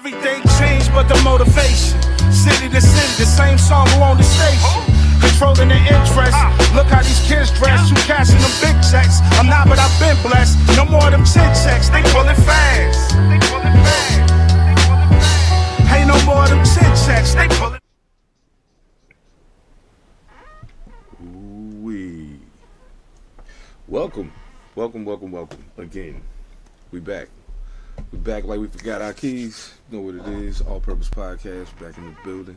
Everything changed but the motivation. City to city, the same song who on the station. Controlling the interest. Look how these kids dress. You cashing them big checks. I'm not, but I've been blessed. No more of them chin checks. They pulling fast. Ain't no more of them chin checks. They pulling. Ooh-wee. Welcome again. We back like we forgot our keys. You know what it is. All Purpose Podcast, back in the building.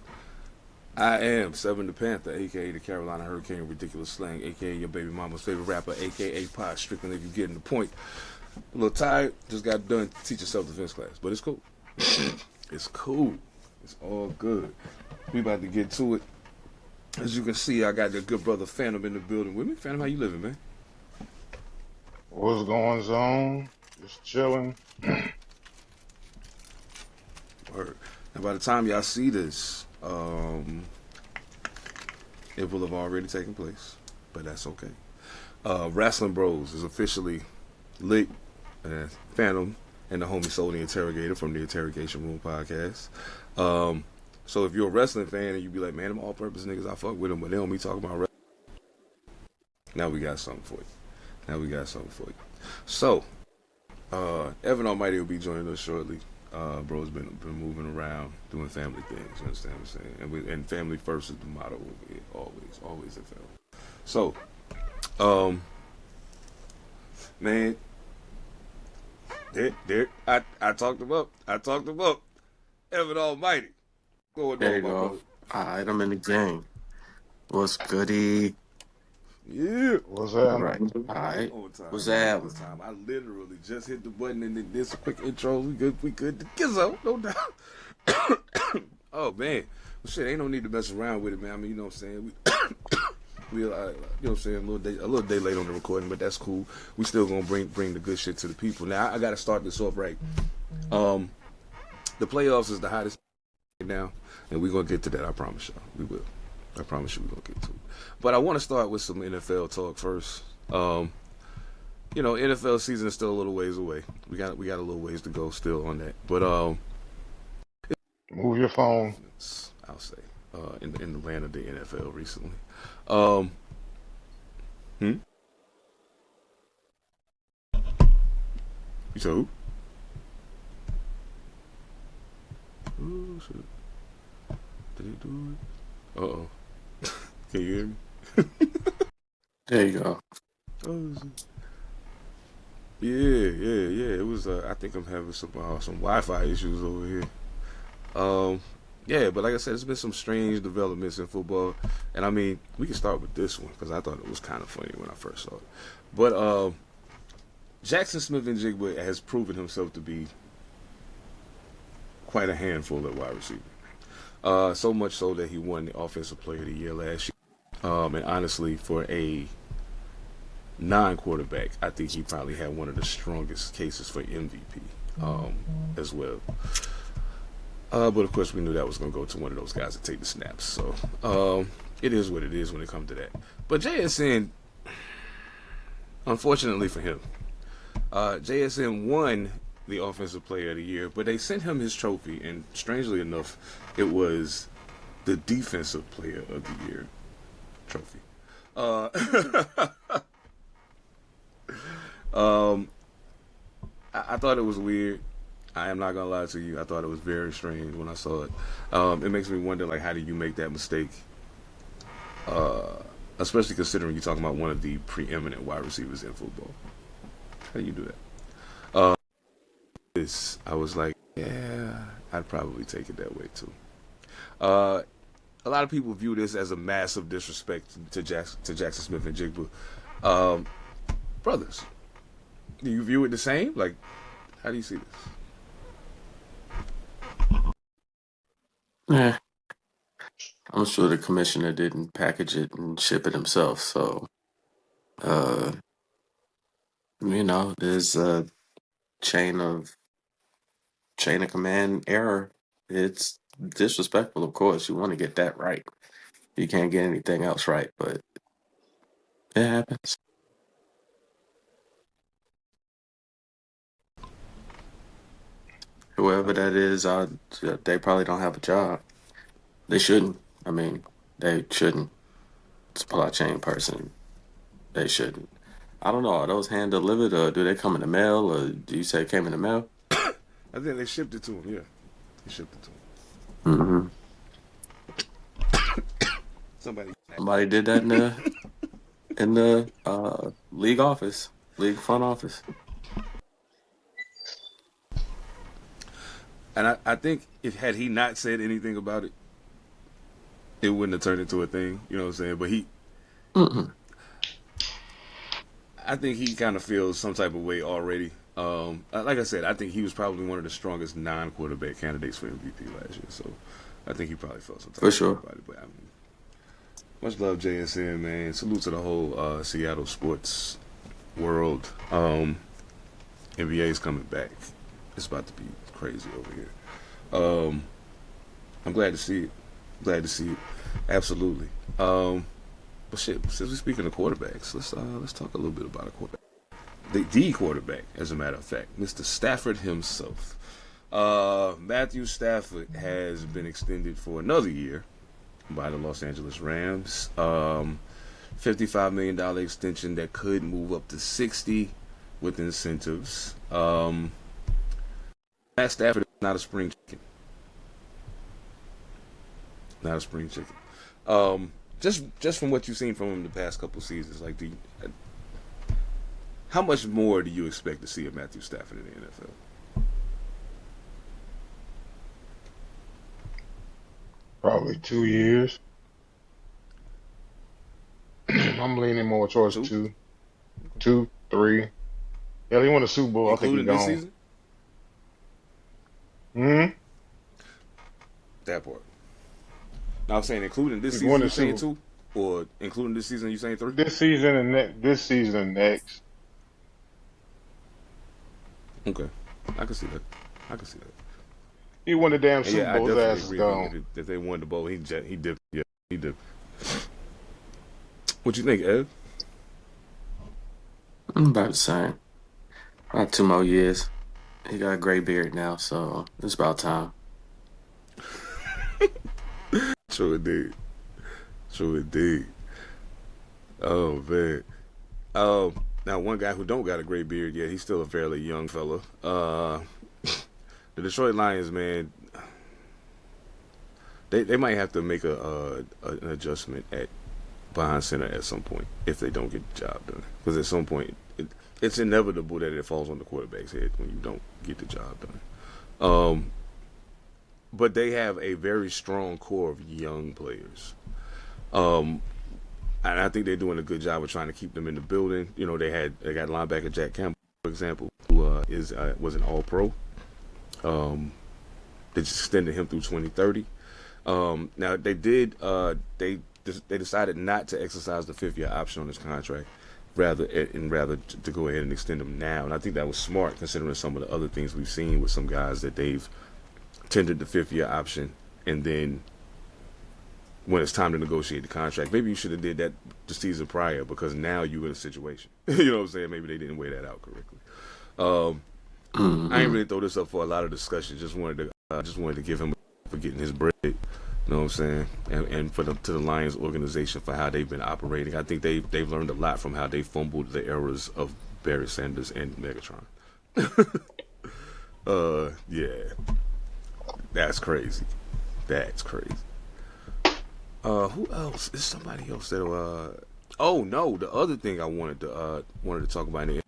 I am Seven Da Pantha, aka the Carolina Hurricane Ridiculous Slang, aka your baby mama's favorite rapper, aka Pot Strickland, if you're getting the point. A little tired, just got done teaching self-defense class, but it's cool. It's cool. It's all good. We about to get to it. As you can see, I got the good brother Phantom in the building with me. Phantom, how you living, man? What's going on? Just chilling. Word. Now, by the time y'all see this, it will have already taken place, but that's okay. Wrestling Bros is officially lit. Phantom and the homie Soul the Interrogator from the Interrogation Room podcast. So if you're a wrestling fan and you be like, man, them all-purpose niggas, I fuck with them, but they don't be talking about wrestling. Now we got something for you. So, Evan All Mightee will be joining us shortly. Bro's been moving around, doing family things. You understand what I'm saying? And family first is the motto over here. Always in family. So, man, there, I talked him up. Evan All Mightee. Going There on, you my go. brother. Alright, I'm in the game. What's goody? Yeah. What's All happening? right. Alright. On time. What's Right that? on time. I literally just hit the button and then this quick intro. We good to gizzo, no doubt. Oh man. Well, shit, ain't no need to mess around with it, man. I mean, you know what I'm saying? We you know what I'm saying, a little day late on the recording, but that's cool. We still gonna bring the good shit to the people. Now I gotta start this off right. The playoffs is the hottest right now, and we're gonna get to that, I promise y'all. We will. I promise you we're gonna get to it. But I wanna start with some NFL talk first. You know, NFL season is still a little ways away. We got a little ways to go still on that. But Move your phone. I'll say in the land of the NFL recently. You said who? Oh shit! Did he do it? Uh-oh. Can you hear me? There you go. Oh shit. Yeah. It was. I think I'm having some Wi-Fi issues over here. Yeah, but like I said, there's been some strange developments in football, and I mean, we can start with this one because I thought it was kind of funny when I first saw it. But Jackson Smith-Njigba has proven himself to be quite a handful at wide receiver. So much so that he won the Offensive Player of the Year last year. And honestly, for a non-quarterback, I think he probably had one of the strongest cases for MVP as well. But of course, we knew that was going to go to one of those guys that take the snaps. So it is what it is when it comes to that. But JSN, unfortunately for him, JSN won the Offensive Player of the Year, but they sent him his trophy, and strangely enough, it was the Defensive Player of the Year trophy. I thought it was weird. I am not gonna lie to you. I thought it was very strange when I saw it. It makes me wonder, like, how do you make that mistake? Especially considering you're talking about one of the preeminent wide receivers in football. How do you do that? I was like, yeah, I'd probably take it that way too. A lot of people view this as a massive disrespect to Jackson Smith-Njigba. Brothers, do you view it the same? Like, how do you see this? Yeah. I'm sure the commissioner didn't package it and ship it himself, so there's a chain of command error. It's disrespectful, of course. You want to get that right. You can't get anything else right, but it happens. Whoever that is, they probably don't have a job. They shouldn't. I mean, they shouldn't. Supply chain person, they shouldn't. I don't know. Are those hand delivered or do they come in the mail or do you say it came in the mail? I think they shipped it to him. Yeah, they shipped it to him. Hmm. Somebody. Somebody did that in the league office, league front office. And I think if had he not said anything about it, it wouldn't have turned into a thing. You know what I'm saying? But Mm-mm. I think he kind of feels some type of way already. Like I said, I think he was probably one of the strongest non-quarterback candidates for MVP last year. So I think he probably felt some type For of way sure. about it. But I mean, much love, JSN, man. Salute to the whole Seattle sports world. NBA is coming back. It's about to be crazy over here. I'm glad to see it. Glad to see it. Absolutely. But shit, since we're speaking of quarterbacks, let's talk a little bit about a quarterback. The quarterback, as a matter of fact, Mr. Stafford himself. Matthew Stafford has been extended for another year by the Los Angeles Rams. $55 million extension that could move up to 60 with incentives. Matt Stafford is not a spring chicken. Not a spring chicken. Just from what you've seen from him the past couple seasons, like how much more do you expect to see of Matthew Stafford in the NFL? Probably 2 years. I'm leaning more towards Two, two, 3. Yeah, he won a Super Bowl. I think he including this gone. season. Hmm. That part. Now I'm saying including this He won season. the You saying Super two, or including this season? You saying three? this season and this season and next. Okay, I can see that. I can see that. He won the damn And Super yeah, I Bowl. His definitely ass is agree. gone. If they won the bowl, he did. Yeah, he did. What you think, Ed? I'm about the same. About 2 more years. He got a gray beard now, so it's about time. True indeed. True indeed. Oh man. Now one guy who don't got a gray beard yet, he's still a fairly young fella. The Detroit Lions, man, they might have to make an adjustment at behind center at some point if they don't get the job done. Because at some point, it's inevitable that it falls on the quarterback's head when you don't get the job done. But they have a very strong core of young players. Um, and I think they're doing a good job of trying to keep them in the building. You know, they got linebacker Jack Campbell, for example, who was an All Pro. They just extended him through 2030. Now they decided not to exercise the 5th year option on his contract, rather to go ahead and extend him now. And I think that was smart considering some of the other things we've seen with some guys that they've tendered the 5th year option, and then when it's time to negotiate the contract, maybe you should have did that the season prior because now you're in a situation. You know what I'm saying? Maybe they didn't weigh that out correctly. I ain't really throw this up for a lot of discussion. Just wanted to give him for getting his bread. You know what I'm saying? And to the Lions organization for how they've been operating. I think they've learned a lot from how they fumbled the errors of Barry Sanders and Megatron. Yeah, that's crazy. That's crazy. Who else? Is somebody else that? Oh no, the other thing I wanted to talk about in the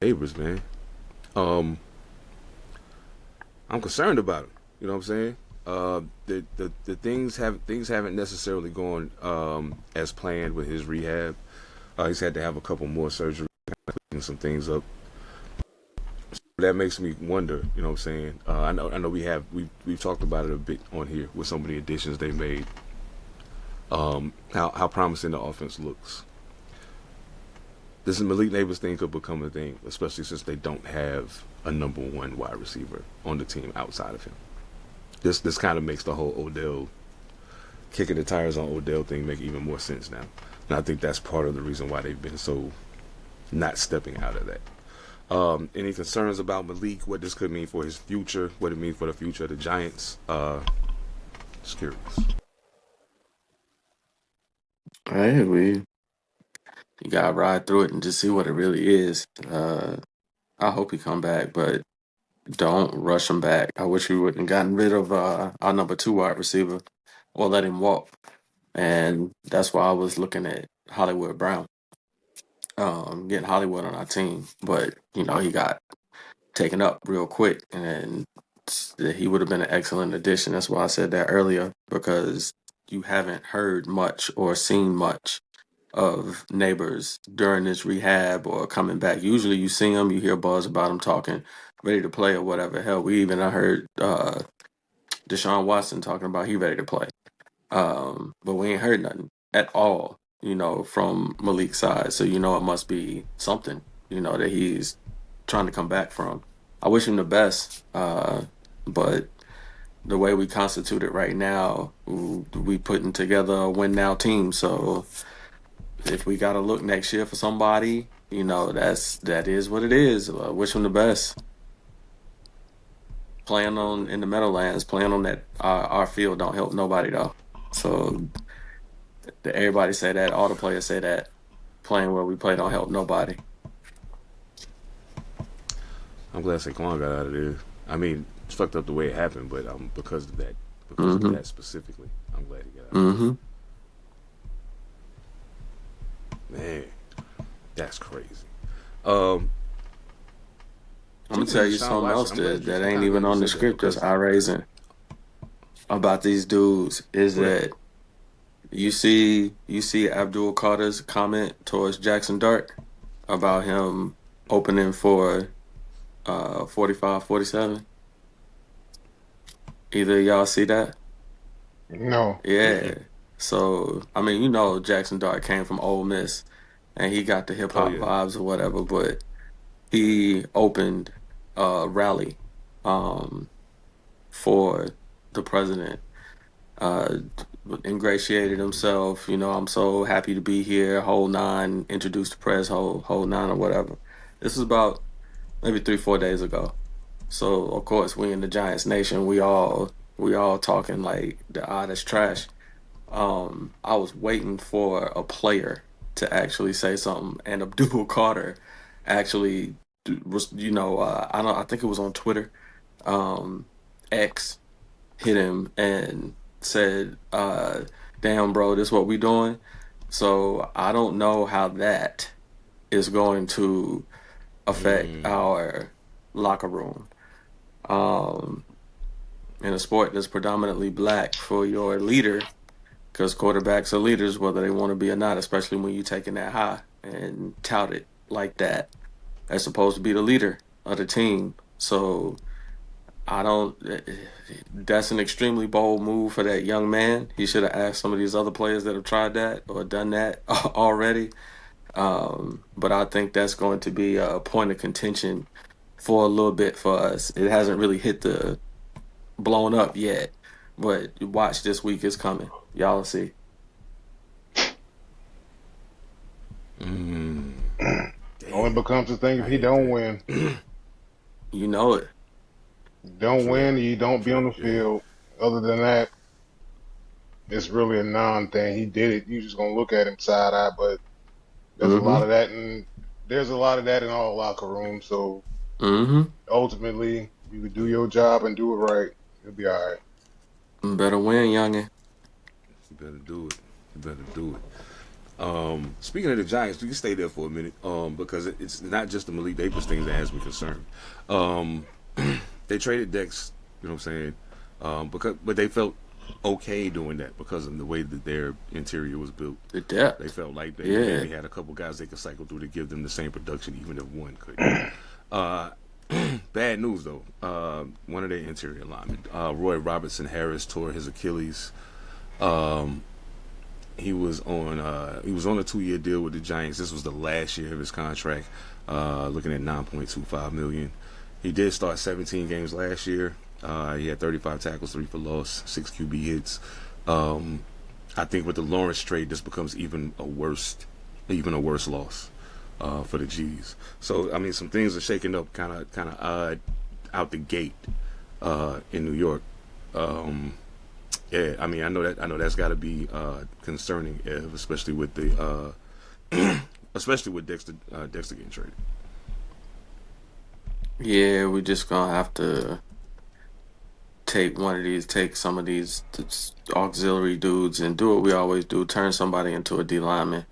neighbors, man. I'm concerned about him. You know what I'm saying? The things haven't necessarily gone as planned with his rehab. He's had to have a couple more surgeries, cleaning some things up. So that makes me wonder. You know what I'm saying? I know we've talked about it a bit on here with some of the additions they made. How promising the offense looks. This Malik Neighbors thing could become a thing, especially since they don't have a number one wide receiver on the team outside of him. This kind of makes the whole Odell kicking the tires on Odell thing make even more sense now. And I think that's part of the reason why they've been so not stepping out of that. Any concerns about Malik? What this could mean for his future? What it means for the future of the Giants? Just curious. Hey, you gotta ride through it and just see what it really is. I hope he come back, but don't rush him back. I wish we wouldn't gotten rid of our number two wide receiver or let him walk. And that's why I was looking at Hollywood Brown, getting Hollywood on our team. But he got taken up real quick, and he would have been an excellent addition. That's why I said that earlier, because you haven't heard much or seen much of Neighbors during this rehab or coming back. Usually you see him, you hear buzz about him talking, ready to play or whatever. Hell, I heard Deshaun Watson talking about he ready to play. But we ain't heard nothing at all, from Malik's side. So it must be something, that he's trying to come back from. I wish him the best, but the way we constitute it right now, we putting together a win now team. So if we got to look next year for somebody, that is what it is. Wish him the best. Playing on in the Meadowlands, playing on that our field don't help nobody though. So everybody say that, all the players say that. Playing where we play don't help nobody. I'm glad Saquon got out of there. I mean, it's fucked up the way it happened, but because of that, of Mm-hmm. that specifically, I'm glad he got out. Mm-hmm. Man, that's crazy. I'm gonna tell you something else that ain't even on the script, just eye raising about these dudes is that you see Abdul Carter's comment towards Jackson Dart about him opening for 45-47. Either of y'all see that? No. Yeah. So I mean, Jackson Dart came from Ole Miss and he got the hip hop vibes or whatever, but he opened a rally for the president, uh, ingratiated himself. I'm so happy to be here. Whole nine, introduced the press. Whole nine or whatever. This was about maybe 3-4 days ago. So of course, we in the Giants Nation, we all talking like that's trash. I was waiting for a player to actually say something, and Abdul Carter actually was, I think it was on Twitter. X hit him and said, "Damn, bro, this what we doing." So I don't know how that is going to affect our locker room. In a sport that's predominantly black, for your leader, because quarterbacks are leaders, whether they want to be or not, especially when you're taking that high and tout it like that, as supposed to be the leader of the team. So I don't. That's an extremely bold move for that young man. He should have asked some of these other players that have tried that or done that already. But I think that's going to be a point of contention for a little bit for us. It hasn't really hit the blown up yet, but watch, this week is coming. Y'all see. Only becomes a thing if he don't win. You know it. Don't win, you don't be on the field. Other than that, it's really a non-thing. He did it. You just gonna look at him side eye, but there's a lot of that, and there's a lot of that in all locker rooms. So ultimately, you could do your job and do it right. You'll be all right. Better win, youngin. You better do it. You better do it. Speaking of the Giants, we can stay there for a minute, because it's not just the Malik Davis thing that has me concerned. They traded Dex, you know what I'm saying? But they felt okay doing that because of the way that their interior was built. The depth. They felt like they maybe had a couple guys they could cycle through to give them the same production, even if one couldn't. Bad news though. One of their interior linemen, Roy Robertson Harris, tore his Achilles. He was on a 2-year deal with the Giants. This was the last year of his contract, looking at $9.25 million. He did start 17 games last year. He had 35 tackles, 3 for loss, 6 QB hits. I think with the Lawrence trade, this becomes even a worse loss. for the G's. So I mean, some things are shaking up kind of odd out the gate in New York. Um, yeah, I mean, I know that's got to be concerning, Ev, especially with the especially with Dexter getting traded. Yeah, we just gonna have to take some of these auxiliary dudes and do what we always do, turn somebody into a D lineman,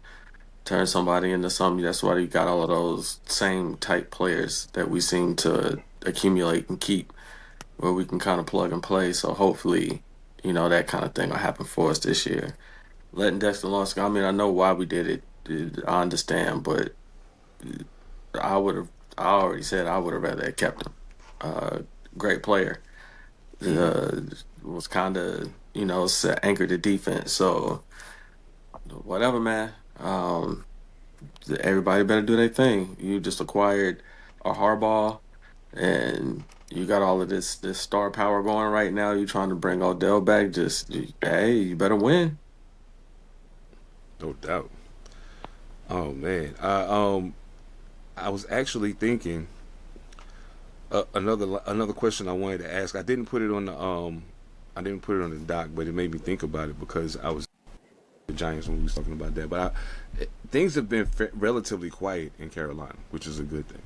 turn somebody into something. That's why you got all of those same type players that we seem to accumulate and keep where we can kind of plug and play. So hopefully, that kind of thing will happen for us this year. Letting Dexter Lawrence go, I mean, I know why we did it. I understand, but I would have, I already said I would have rather had kept him. Uh, Great player. Hmm. uh, was kind of anchored the defense. So whatever, man. Everybody better do their thing. You just acquired a Harbaugh, and you got all of this star power going right now. You trying to bring Odell back? Hey, you better win. No doubt. Oh man, I was actually thinking another question I wanted to ask. I didn't put it on the doc, but it made me think about it because I was the Giants when we was talking about that. But things have been relatively quiet in Carolina, which is a good thing.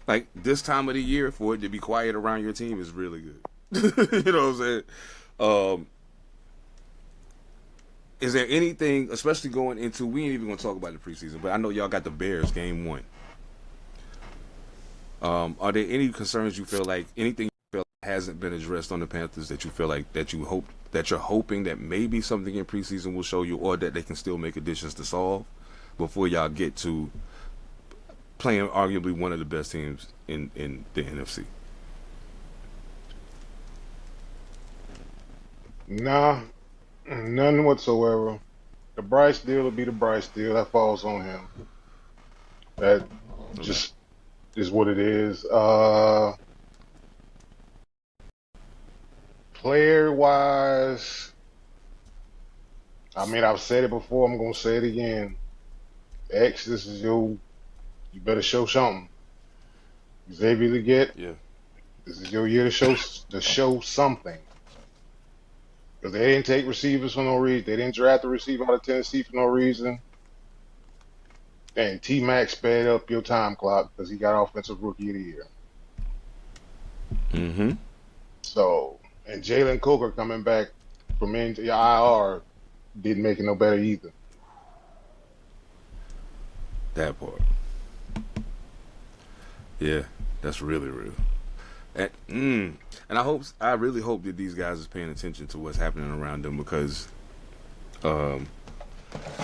Like this time of the year, for it to be quiet around your team is really good. You know what I'm saying? Um, is there anything, especially going into, we ain't even gonna talk about the preseason, but I know y'all got the Bears game one. Are there any concerns you feel like anything you feel hasn't been addressed on the Panthers that you feel like that you're hoping that maybe something in preseason will show you, or that they can still make additions to solve before y'all get to playing arguably one of the best teams in the NFC? Nah, none whatsoever. The Bryce deal will be the Bryce deal. That falls on him. That No doubt. just is what it is. Player wise, I mean, I've said it before. I'm gonna say it again. X, this is your. You better show something. Xavier Leggett, Yeah. this is your year to show something. Because they didn't take receivers for no reason. They didn't draft a receiver out of Tennessee for no reason. And T Mac sped up your time clock because he got offensive rookie of the year. Mm-hmm. So, and Jalen Coker coming back from into your IR didn't make it no better either. That part. Yeah, that's really real. And I really hope that these guys is paying attention to what's happening around them because, um,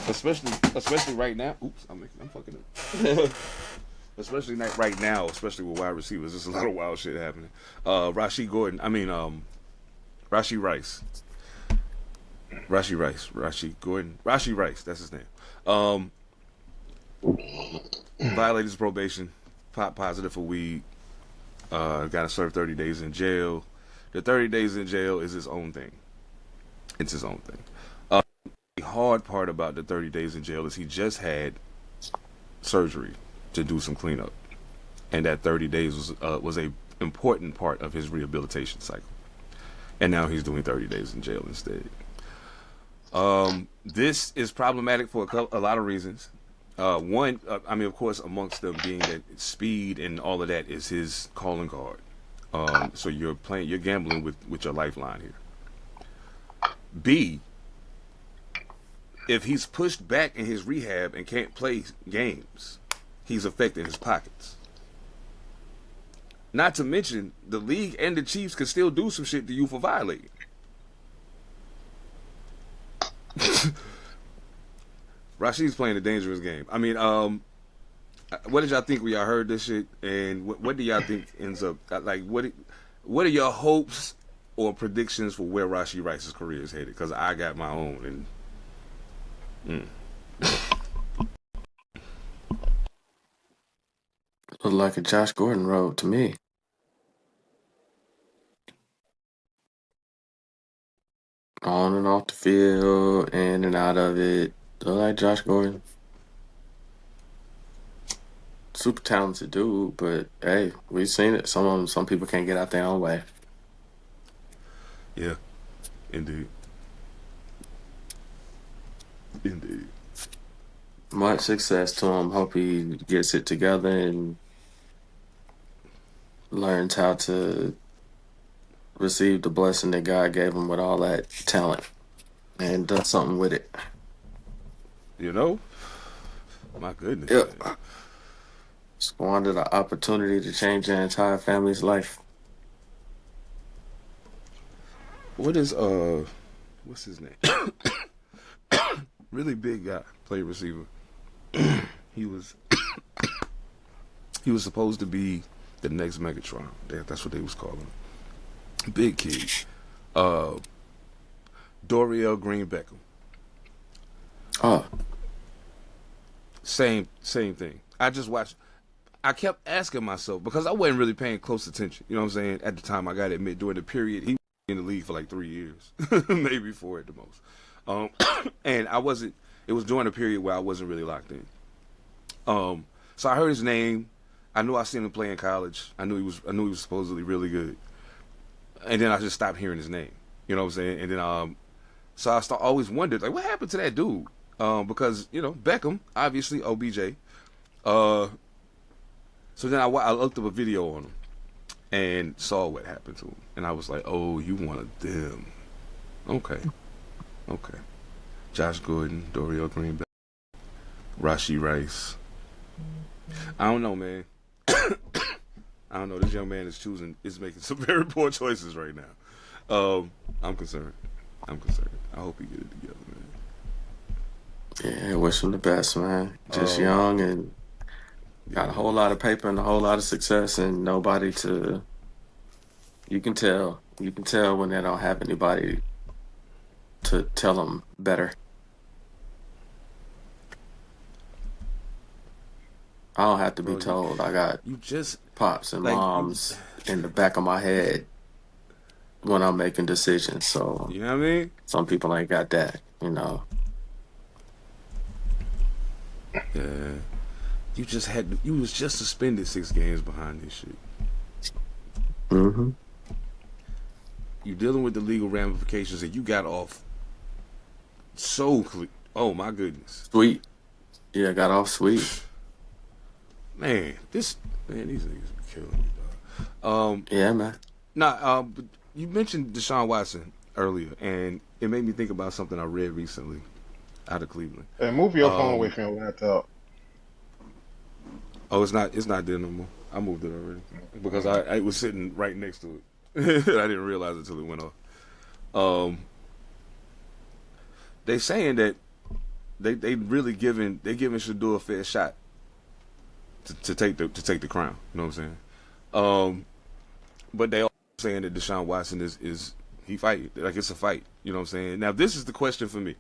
especially right now. Oops, I'm fucking up. Especially right now, especially with wide receivers, there's a lot of wild shit happening. Rashi Gordon, I mean, Rashi Rice, Rashi Gordon, Rashi Rice, that's his name. Um, Violated his probation, pop positive for weed. Got to serve 30 days in jail. The 30 days in jail is his own thing. It's his own thing. The hard part about the 30 days in jail is he just had surgery to do some cleanup, and that 30 days was a important part of his rehabilitation cycle. And now he's doing 30 days in jail instead. This is problematic for a lot of reasons. One, I mean, of course, amongst them being that speed and all of that is his calling card. So you're gambling with your lifeline here. B, if he's pushed back in his rehab and can't play games, he's affecting his pockets. Not to mention, the league and the Chiefs could still do some shit to you for violating. Rasheed's playing a dangerous game. I mean, what did y'all think when y'all heard this shit, and what do y'all think ends up like? What are your hopes or predictions for where Rashee Rice's career is headed? Because I got my own, and Look like a Josh Gordon road to me. On and off the field, in and out of it. Look like Josh Gordon. super talented dude, but hey, we've seen it. Some people can't get out their own way. Yeah, indeed. Indeed. Much success to him. Hope he gets it together and learns how to receive the blessing that God gave him with all that talent and does something with it. You know? My goodness, Yep. man. Squandered the opportunity to change their entire family's life. What is what's his name? Really big guy, played receiver. he was he was supposed to be the next Megatron. That's what they was calling him. Big kid. Uh Doriel Green Beckham. Oh, Same thing. I just watched. I kept asking myself because I wasn't really paying close attention. You know what I'm saying? At the time, I got to admit, during the period, he was in the league for like 3 years, maybe 4 at the most. And I wasn't. It was during a period where I wasn't really locked in. So I heard his name. I knew I seen him play in college. I knew he was. I knew he was supposedly really good. And then I just stopped hearing his name. You know what I'm saying? And then so always wondered like, what happened to that dude? Because Beckham, obviously OBJ. So then I looked up a video on him and saw what happened to him, and I was like, oh, you one of them? Okay. Josh Gordon, Doriel Green, Rashi Rice. I don't know, man. I don't know. This young man is making some very poor choices right now. I'm concerned. I hope he get it together, man. yeah, wish him the best, man. Just young and got a whole lot of paper and a whole lot of success and nobody to, you can tell when they don't have anybody to tell them better. I don't have to be Bro, told. I got you just pops and like moms in the back of my head when I'm making decisions. So you know what I mean? some people ain't got that, Yeah. You was just suspended 6 games behind this shit. Mm-hmm. You dealing with the legal ramifications, and you got off so clear. Oh my goodness, Sweet. Yeah, got off sweet. man! These niggas be killing me, dog. Yeah, man. But you mentioned Deshaun Watson earlier, and it made me think about something I read recently out of Cleveland. Hey, move your phone away from your laptop. Oh, it's not there no more. I moved it already because I was sitting right next to it. I didn't realize it until it went off. They saying that they really giving Shador a fair shot to take the crown. You know what I'm saying? But they also saying that Deshaun Watson is he fight like it's a fight. You know what I'm saying? Now this is the question for me.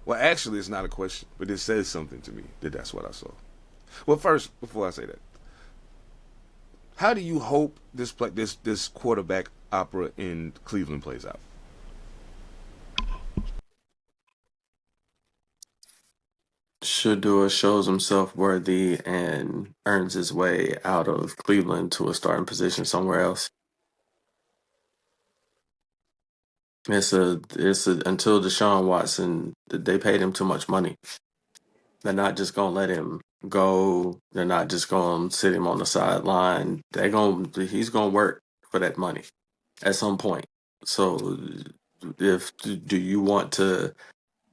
Well, actually, it's not a question, but it says something to me that's what I saw. Well, first, before I say that, how do you hope this quarterback opera in Cleveland plays out? Shador shows himself worthy and earns his way out of Cleveland to a starting position somewhere else. It's a until Deshaun Watson, they paid him too much money. They're not just gonna let him go. They're not just gonna sit him on the sideline. He's gonna work for that money at some point. So if do you want to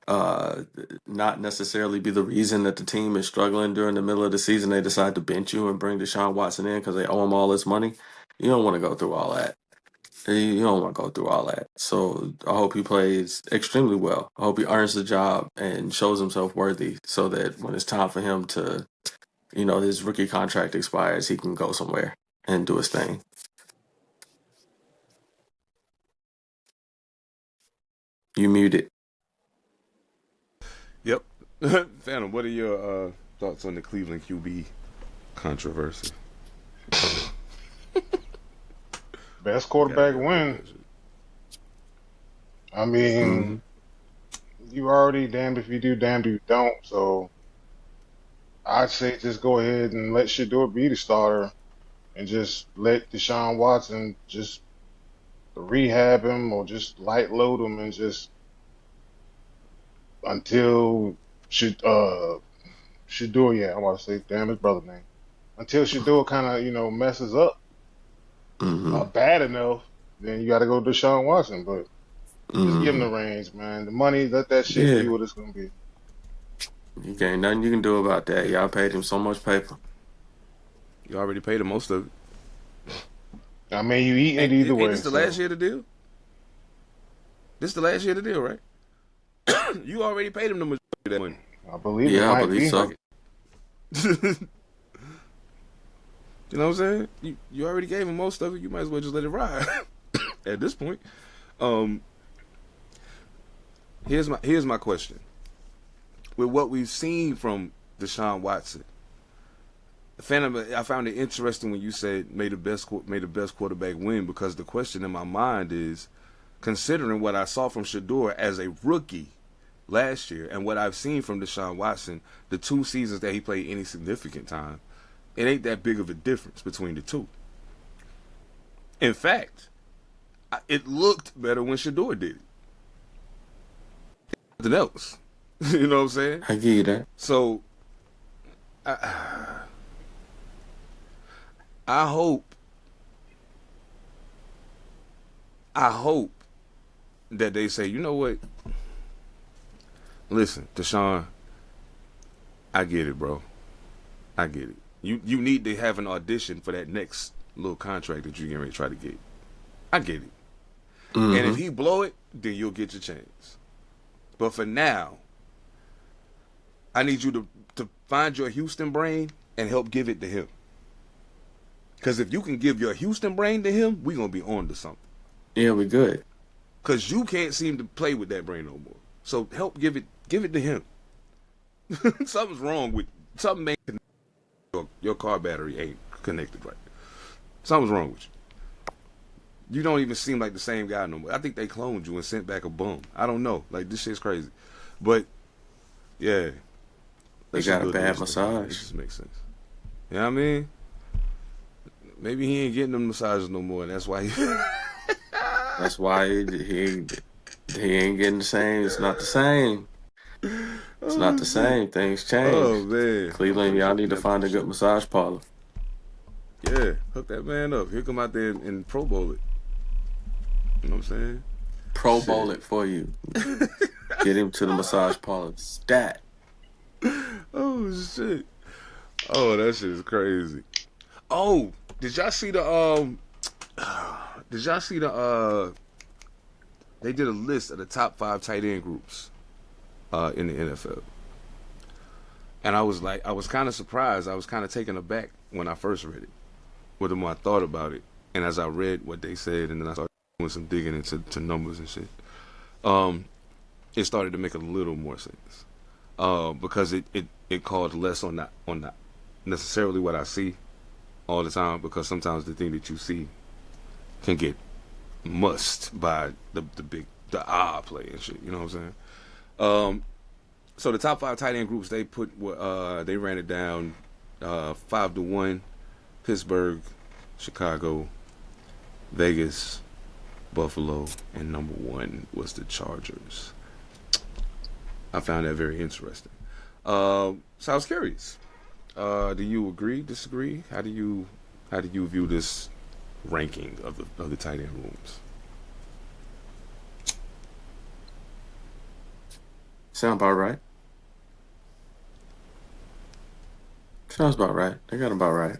uh not necessarily be the reason that the team is struggling during the middle of the season, they decide to bench you and bring Deshaun Watson in because they owe him all this money? You don't want to go through all that. You don't want to go through all that. So I hope he plays extremely well. I hope he earns the job and shows himself worthy so that when it's time for him to, his rookie contract expires, he can go somewhere and do his thing. You muted. Yep. Phantom, what are your thoughts on the Cleveland QB controversy? Best quarterback win. I mean, Mm-hmm. you already damned if you do, damned if you don't. So I'd say just go ahead and let Shador be the starter and just let Deshaun Watson just rehab him or just light load him and just until should Shador, yeah, I want to say damn his brother name. Until Shador kind of messes up Mm-hmm. bad enough, then you got to go Deshaun Watson. But just give him Mm-hmm. the reins, man. The money, let that shit be Yeah. what it's gonna be. You ain't nothing you can do about that. Y'all paid him so much paper. You already paid him most of it. I mean, you eating it either Ain't way, this the last so year of the deal? This the last year of the deal, right? You already paid him the majority of that money. I believe it Yeah, I might believe be. Like so. it. You know what I'm saying? You already gave him most of it. You might as well just let it ride. At this point, um, here's my question. With what we've seen from Deshaun Watson, I found it interesting when you said made the best quarterback win, because the question in my mind is, considering what I saw from Shador as a rookie last year and what I've seen from Deshaun Watson the 2 seasons that he played any significant time, it ain't that big of a difference between the two. In fact, it looked better when Shador did it. Nothing else. You know what I'm saying? I give you that. So I, I hope I hope that they say, you know what? Listen, Deshaun, I get it, bro. I get it. You need to have an audition for that next little contract that you're going to try to get. I get it. And if Mm-hmm. he blow it, then you'll get your chance. But for now, I need you to find your Houston brain and help give it to him. Because if you can give your Houston brain to him, we're going to be on to something. Yeah, we good. Because you can't seem to play with that brain no more. So help give it to him. Something's wrong with something. Ain't your car battery ain't connected right. Something's wrong with you. You don't even seem like the same guy no more. I think they cloned you and sent back a bum. I don't know. Like, this shit's crazy. But yeah, He they should got a do bad this thing, man. It massage. just makes sense. You know what I mean? Maybe he ain't getting them massages no more, and that's why he. That's why he ain't getting the same. It's not the same. It's not Oh the shit. same. Things Oh changed. man. I'm Cleveland, pretty y'all sure need to never find a shit. good massage parlor. Yeah, hook that man up. He'll come out there and Pro Bowl it. You know what I'm saying? Pro Bowl Shit. it for you. Get him to the massage parlor. Stat. Oh shit. Oh, that shit is crazy. Oh, did y'all see the did y'all see the they did a list of the top 5 tight end groups in the NFL. And I was like, I was kind of surprised. I was kind of taken aback when I first read it. But the more I thought about it, and as I read what they said, and then I started doing some digging into numbers and shit, it started to make a little more sense. Because it called less on not necessarily what I see all the time, because sometimes the thing that you see can get mussed by the play and shit. You know what I'm saying? So the top 5 tight end groups they put they ran it down 5-1: Pittsburgh, Chicago, Vegas, Buffalo, and number 1 was the Chargers. I found that very interesting. So I was curious. Do you agree? Disagree? How do you view this ranking of the tight end rooms? Sound about right. Sounds about right. They got about right.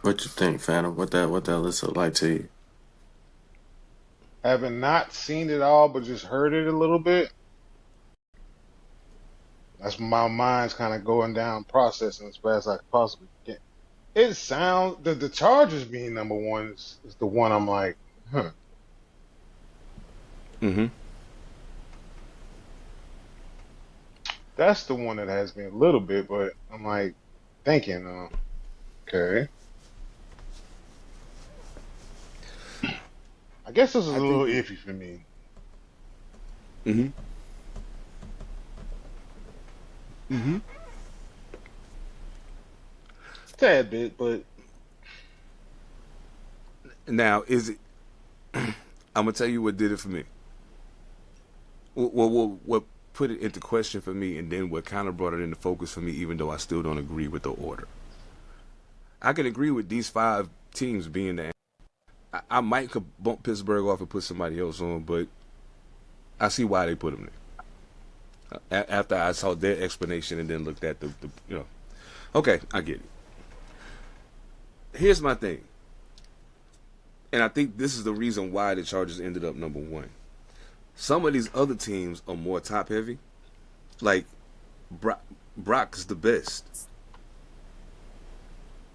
What you think, Phantom? What that list look like to you? Having not seen it all, but just heard it a little bit. That's my mind's kind of going down, processing as fast as I possibly can. It sounds the Chargers being number 1 is the one I'm like, huh. Mm-hmm. That's the one that has me a little bit, but I'm like thinking, okay. I guess this is a I little think iffy for me. Mm-hmm. Mm-hmm. Tad bit, but Now, is it? I'm gonna tell you what did it for me. What put it into question for me, and then what kind of brought it into focus for me, even though I still don't agree with the order. I can agree with these five teams being the. I might could bump Pittsburgh off and put somebody else on, but I see why they put them there. After I saw their explanation and then looked at the. Okay, I get it. Here's my thing, and I think this is the reason why the Chargers ended up number one. Some of these other teams are more top heavy. Like Brock's the best.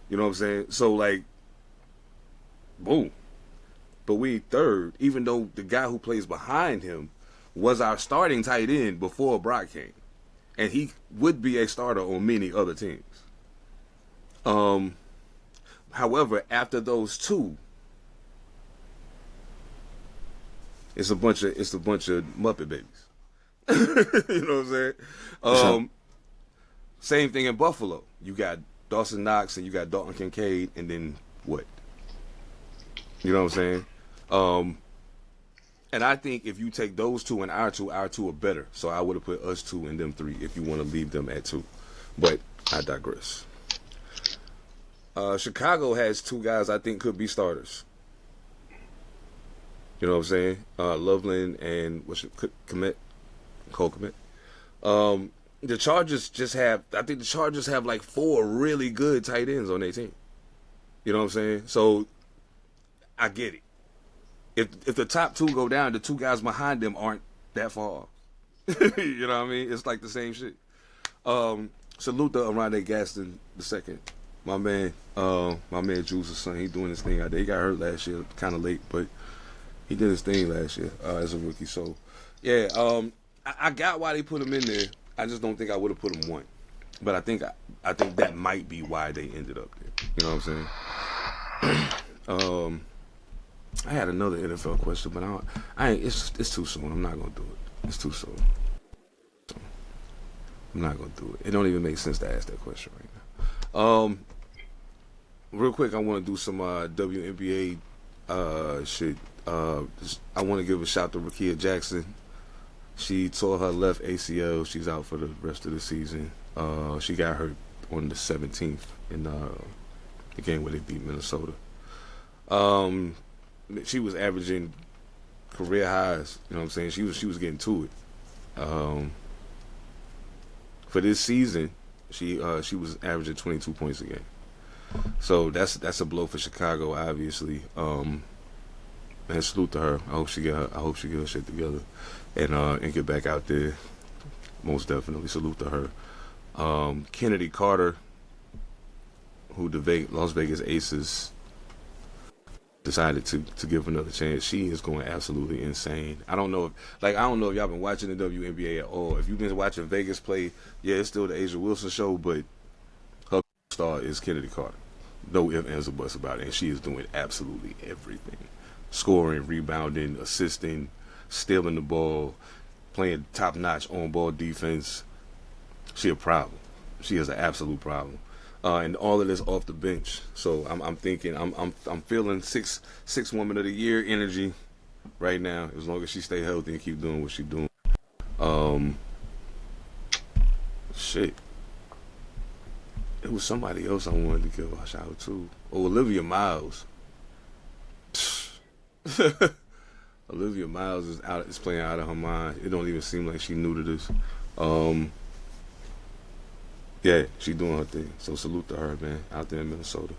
You know what I'm saying? So like, boom. But we third, even though the guy who plays behind him was our starting tight end before Brock came, and he would be a starter on many other teams. However, after those two, it's a bunch of Muppet babies. You know what I'm saying? For sure. Same thing in Buffalo. You got Dawson Knox and you got Dalton Kincaid, and then what? You know what I'm saying? And I think if you take those two and our two are better. So I would have put us two and them three if you want to leave them at two. But I digress. Chicago has two guys I think could be starters. You know what I'm saying? Loveland and Cole Kmet. The Chargers I think the Chargers have like four really good tight ends on their team. You know what I'm saying? So I get it. If the top two go down, the two guys behind them aren't that far off. You know what I mean? It's like the same shit. Salute to Arande Gaston II. My man Juice's son, he doing his thing out there. He got hurt last year, kind of late, but he did his thing last year as a rookie. So, yeah, I got why they put him in there. I just don't think I would have put him one. But I think that might be why they ended up there. You know what I'm saying? I had another NFL question, but it's too soon. I'm not gonna do it. It's too soon. I'm not gonna do it. It don't even make sense to ask that question right now. Real quick, I want to do some WNBA shit. I want to give a shout to Rakia Jackson. She tore her left ACL. She's out for the rest of the season. She got hurt on the 17th in the game where they beat Minnesota. She was averaging career highs. You know what I'm saying? She was getting to it. For this season, she was averaging 22 points a game. So that's a blow for Chicago, obviously. Man, salute to her. I hope she get her shit together and get back out there. Most definitely salute to her. Kennedy Carter, who the Las Vegas Aces decided to give another chance. She is going absolutely insane. I don't know if y'all been watching the WNBA at all. If you've been watching Vegas play, yeah, it's still the Asia Wilson show, but her star is Kennedy Carter. No ifs, ands, or buts about it. And she is doing absolutely everything. Scoring, rebounding, assisting, stealing the ball, playing top-notch on-ball defense. She a problem. She is an absolute problem. And all of this off the bench. So I'm thinking I'm feeling six woman of the year energy right now. As long as she stay healthy and keep doing what she's doing. Shit. It was somebody else I wanted to give a shout out to. Oh, Olivia Miles. Olivia Miles is playing out of her mind. It don't even seem like she new to this. Yeah, she doing her thing. So salute to her, man, out there in Minnesota.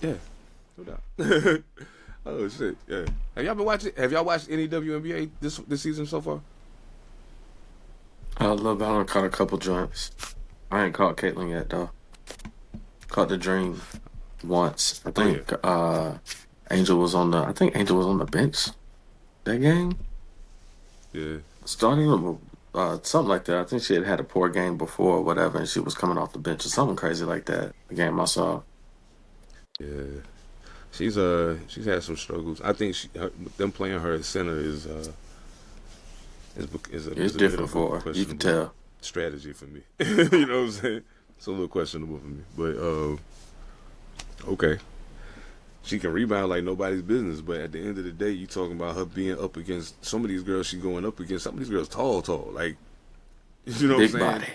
Yeah, no doubt. Oh shit, yeah. Have y'all watched any WNBA this season so far? I love. I caught a couple joints. I ain't caught Caitlyn yet though. Caught the Dream once. I think Angel was on the. I think Angel was on the bench that game. Yeah. Starting something like that. I think she had a poor game before or whatever, and she was coming off the bench or something crazy like that. The game I saw. Yeah. She's had some struggles. I think them playing her at center It's is a bit different of a for her. You can questionable tell. strategy for me. You know what I'm saying? It's a little questionable for me. But okay. She can rebound like nobody's business, but at the end of the day, you talking about her being up against some of these girls she going up against. Some of these girls tall. Like, you know what I'm Big saying? body.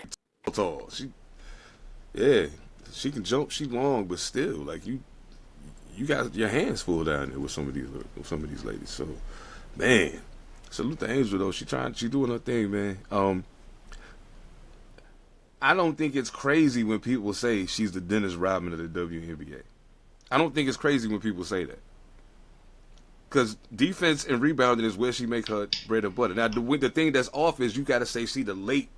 Tall. Yeah, she can jump. She long, but still, like you got your hands full down there with some of these ladies. So, man, salute to Angel though. She doing her thing, man. I don't think it's crazy when people say she's the Dennis Rodman of the WNBA. I don't think it's crazy when people say that. Because defense and rebounding is where she make her bread and butter. Now, the thing that's off is you got to say she the late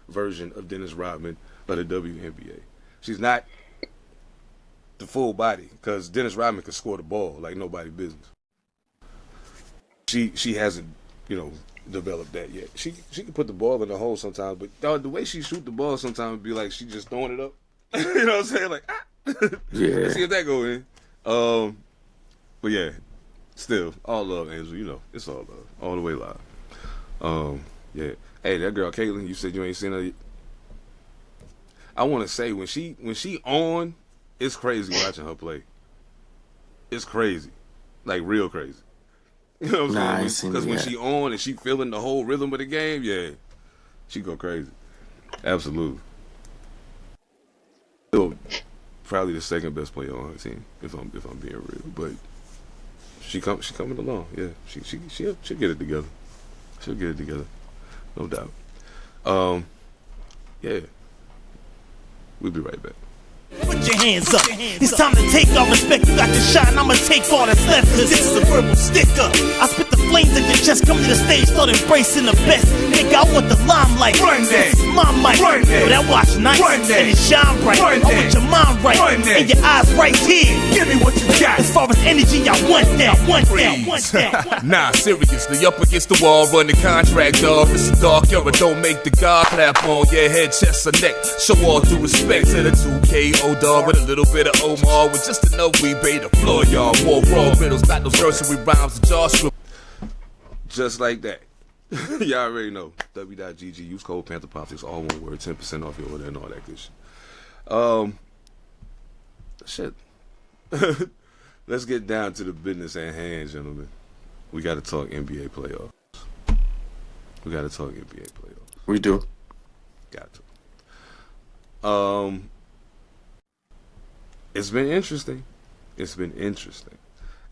version of Dennis Rodman of the WNBA. She's not the full body because Dennis Rodman can score the ball like nobody business. She hasn't, developed that yet. She can put the ball in the hole sometimes, but dog, the way she shoot the ball sometimes be like she just throwing it up. You know what I'm saying? Like, Yeah. let's see if that go in. But yeah, still all love, Angel. It's all love, all the way live. Yeah. Hey, that girl Caitlin, you said you ain't seen her. I want to say when she on, it's crazy watching her play. It's crazy, like real crazy. You know what Nah, I I'm ain't saying? seen it Because when yet. she on and she feeling the whole rhythm of the game, yeah, she go crazy. Absolutely. Still, probably the second best player on her team, if I'm being real. But she coming along. Yeah, she'll get it together. She'll get it together, no doubt. Yeah, we'll be right back. Put your hands up. It's time to take all respect. You got to shine. I'ma take all that's left. Cause this is a verbal sticker. I spit the flames at your chest. Come to the stage, start embracing the best. Nigga, I want the limelight. Run that. This is my mic. Run that. Yo, that watch nice. Run that. And it shine bright. Run I want that. your mind right. Run that. And your eyes right here. Give me what you got. As far as energy, I want that. Want that. Want that. Nah, seriously, up against the wall, run the contract, dog. This is dark era, don't make the God clap on your head, chest, or neck. Show all due respect to the 2KO dog with a little bit of Omar with just enough weebay to floor y'all. War raw riddles, got those nursery rhymes and jaw strip. Just like that. Y'all already know. W.GG, use code Panther Politics, all one word, 10% off your order and all that good shit. Shit. Let's get down to the business at hand, gentlemen. We got to talk NBA playoffs. We do. Got to. It's been interesting.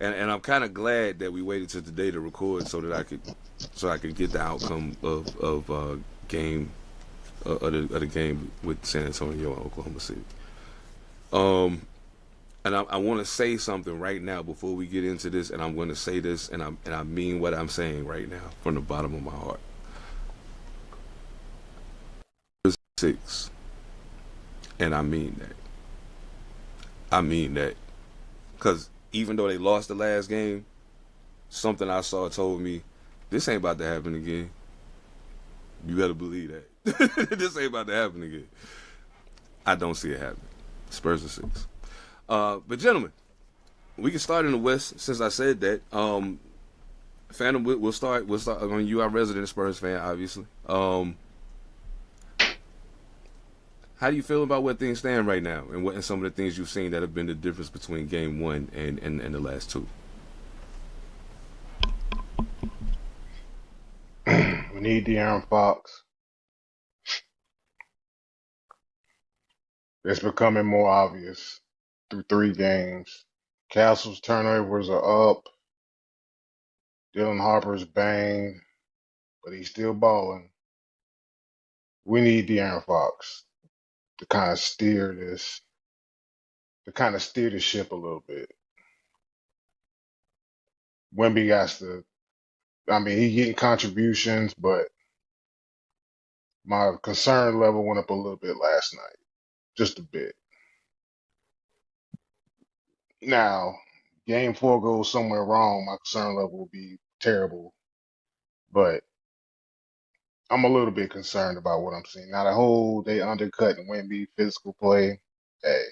And I'm kind of glad that we waited till today to record so that I could get the outcome of game of the game with San Antonio and Oklahoma City. And I want to say something right now before we get into this, and I'm going to say this, and I mean what I'm saying right now from the bottom of my heart. 6, and I mean that, because even though they lost the last game, something I saw told me this ain't about to happen again. You better believe that. This ain't about to happen again. I don't see it happening. Spurs are 6. But gentlemen, we can start in the West since I said that. Phantom, we'll start. I mean, you are a resident Spurs fan, obviously. How do you feel about where things stand right now, and some of the things you've seen that have been the difference between Game 1 and the last 2? We need De'Aaron Fox. It's becoming more obvious through 3 games. Castle's turnovers are up. Dylan Harper's banged, but he's still balling. We need De'Aaron Fox to kind of steer the ship a little bit. Wemby has to. I mean, he's getting contributions, but my concern level went up a little bit last night, just a bit. Now, game 4 goes somewhere wrong, my concern level will be terrible, but I'm a little bit concerned about what I'm seeing. Now, the whole they undercut Wemby physical play, hey,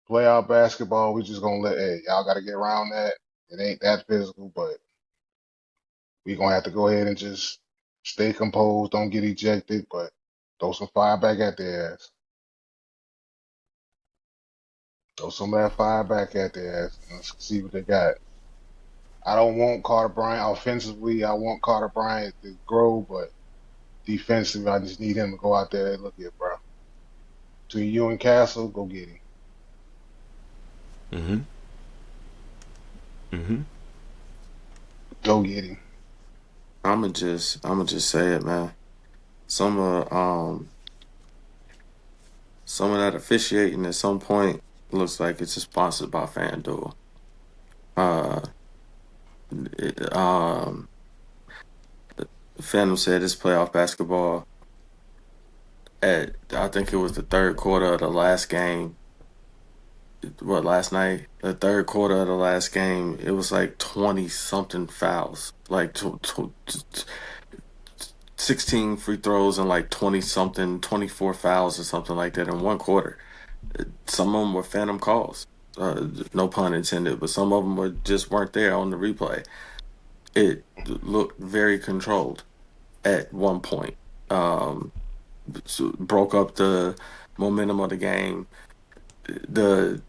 Playoff basketball, we just gonna let, hey, y'all got to get around that. It ain't that physical, but we gonna have to go ahead and just stay composed, don't get ejected, but throw some fire back at their ass. Throw some of that fire back at their ass and let's see what they got. I don't want Carter Bryant offensively. I want Carter Bryant to grow, but defensively, I just need him to go out there and look at, bro. Between you and Castle, go get him. Mm-hmm. Mm-hmm. Go get him. I'ma just say it, man. Some some of that officiating at some point looks like it's sponsored by FanDuel. Uh, it, Phantom said it's playoff basketball. At I think it was the third quarter of the last game. What, last night? The third quarter of the last game, it was like 20 something fouls, like 16 free throws and like 20 something, 24 fouls or something like that in one quarter. Some of them were phantom calls, no pun intended, but some of them just weren't there on the replay. It looked very controlled at one point. Broke up the momentum of the game. The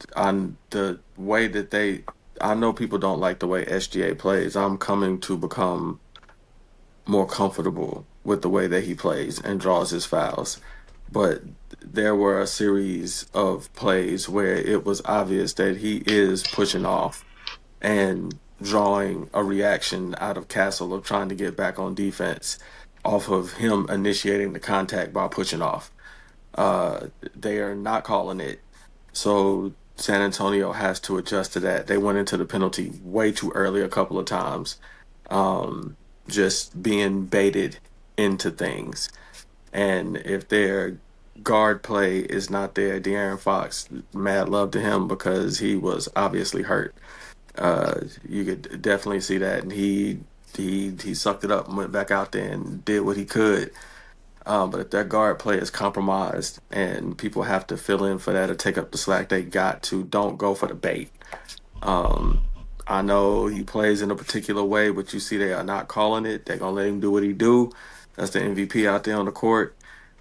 way that I know people don't like the way SGA plays. I'm coming to become more comfortable with the way that he plays and draws his fouls. But there were a series of plays where it was obvious that he is pushing off and drawing a reaction out of Castle of trying to get back on defense off of him initiating the contact by pushing off. They are not calling it. So San Antonio has to adjust to that. They went into the penalty way too early a couple of times, just being baited into things. And if their guard play is not there, De'Aaron Fox, mad love to him because he was obviously hurt. You could definitely see that, and he sucked it up and went back out there and did what he could. But if their guard play is compromised and people have to fill in for that or take up the slack, they got to don't go for the bait. I know he plays in a particular way, but you see they are not calling it. They're gonna let him do what he do. That's the MVP out there on the court.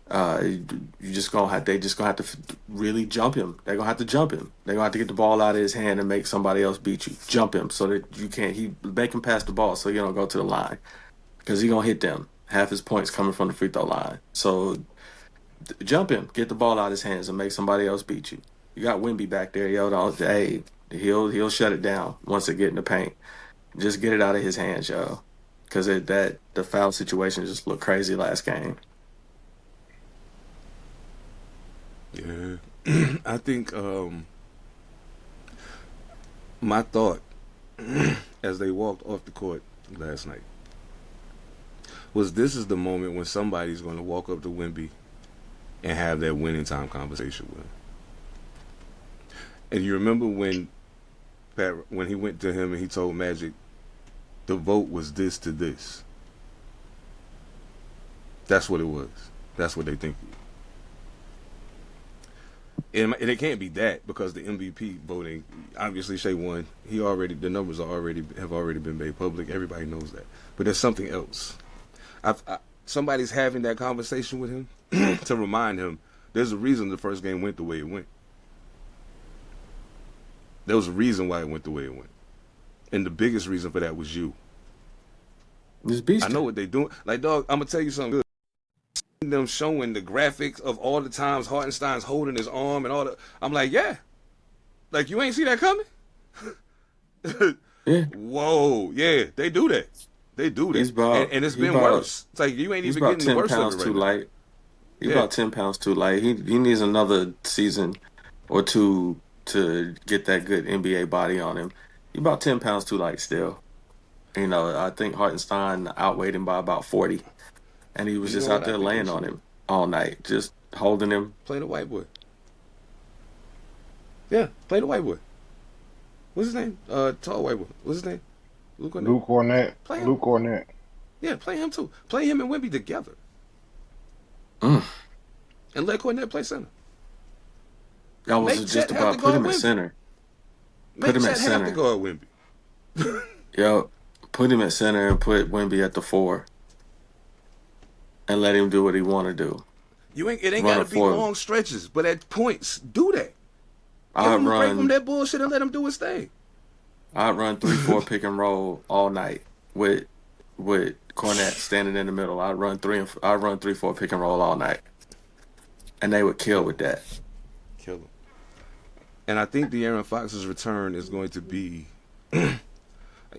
You just gonna have they just gonna have to really jump him. They're gonna have to jump him. They're gonna have to get the ball out of his hand and make somebody else beat you. Jump him so that you can't. He make him pass the ball so you don't go to the line because he gonna hit them. Half his points coming from the free throw line. So jump him, get the ball out of his hands, and make somebody else beat you. You got Wimby back there, yo. Hey, he'll shut it down once it get in the paint. Just get it out of his hands, yo. Because the foul situation just looked crazy last game. Yeah. I think my thought as they walked off the court last night was this is the moment when somebody's going to walk up to Wimby and have that winning time conversation with him. And you remember when he went to him and he told Magic the vote was this to this. That's what it was. That's what they think. And it can't be that because the MVP voting, obviously Shea won. The numbers have already been made public. Everybody knows that. But there's something else. Somebody's having that conversation with him to remind him there's a reason the first game went the way it went. There was a reason why it went the way it went. And the biggest reason for that was you. I know what they're doing. Like, dog, I'm going to tell you something good. Them showing the graphics of all the times Hartenstein's holding his arm and all the... I'm like, yeah. Like, you ain't see that coming? Yeah. Whoa. Yeah, they do that. They do that. And it's been worse. It's like you ain't even getting the worst of it right too now. light. He's about 10 pounds too light. He needs another season or two to get that good NBA body on him. He's about 10 pounds too light still. You know, I think Hartenstein outweighed him by about 40. And he was just out there laying on him all night, just holding him. Play the white boy. Yeah, play the white boy. What's his name? Tall white boy. What's his name? Luke Cornett. Luke Cornett. Yeah, play him too. Play him and Wemby together. And let Cornett play center. I was Make Chet just have to about put guard him at Wimby. center. Put Make him at Chet have to center. guard Wimby. Yo, put him at center and put Wimby at the 4 and let him do what he want to do. It ain't Run got a to be 4. long stretches, but at points, do that. Give I'd him a break from run. that bullshit and let him do his thing. I'd run 3-4 pick and roll all night with Cornette standing in the middle. I'd run 3-4 pick and roll all night, and they would kill Kill with him. that. Kill him. And I think De'Aaron Fox's return is going to be.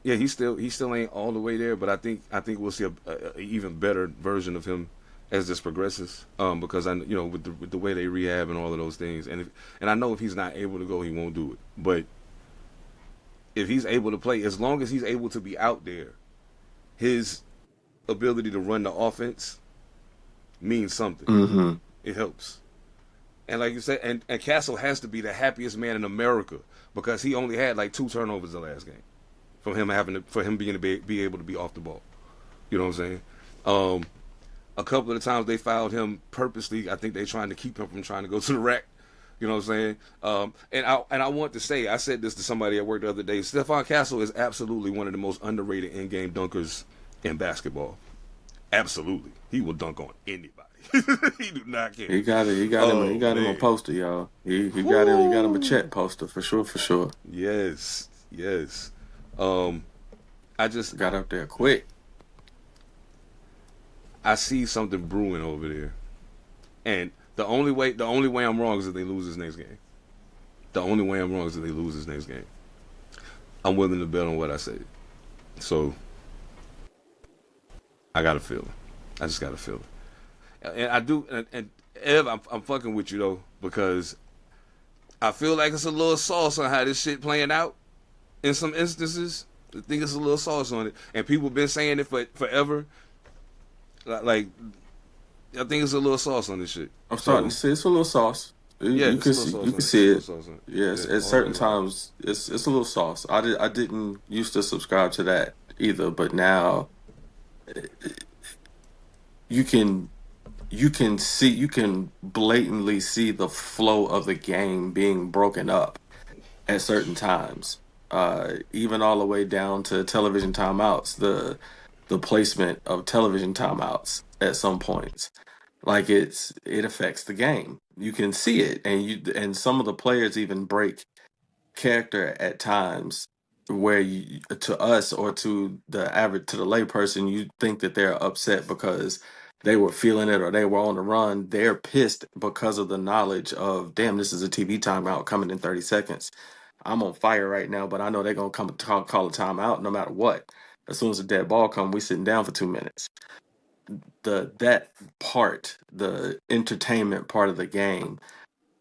Yeah, he still ain't all the way there, but I think we'll see a even better version of him as this progresses. Because with the way they rehab and all of those things, and I know if he's not able to go, he won't do it. But if he's able to play, as long as he's able to be out there, his ability to run the offense means something. Mm-hmm. It helps. And like you said, and Castle has to be the happiest man in America because he only had like 2 turnovers the last game, from him being be able to be off the ball. You know what I'm saying? A couple of the times they fouled him purposely. I think they trying to keep him from trying to go to the rack. You know what I'm saying? And I want to say, I said this to somebody at work the other day. Stephon Castle is absolutely one of the most underrated in-game dunkers in basketball. Absolutely, he will dunk on anybody. He do not care. He got it. He got him. He got him a poster, y'all. He got him. He got him a Chet poster for sure. For sure. Yes. I just Got up there quick. I see something brewing over there, and the only way I'm wrong is if they lose this next game. The only way I'm wrong is if they lose this next game. I'm willing to bet on what I said. So I got a feeling. I just got a feeling. And I do. And Ev, I'm fucking with you though, because I feel like it's a little sauce on how this shit playing out. In some instances, I think it's a little sauce on it, and people been saying it for forever. Like, I think it's a little sauce on this shit. I'm starting to see it's a little sauce. Yeah, You it's a can little see, sauce you on can it. see It's a it. little sauce on it. Yes, Yeah, at all certain the way around. times it's a little sauce. I didn't used to subscribe to that either, but now you can you can blatantly see the flow of the game being broken up at certain times. Even all the way down to television timeouts, the placement of television timeouts at some points. Like it affects the game. You can see it, and some of the players even break character at times where you, to us or to the layperson, you think that they're upset because they were feeling it or they were on the run. They're pissed because of the knowledge of, damn, this is a TV timeout coming in 30 seconds. I'm on fire right now, but I know they're gonna come call a timeout no matter what. As soon as the dead ball comes, we sitting down for 2 minutes. That part, the entertainment part of the game,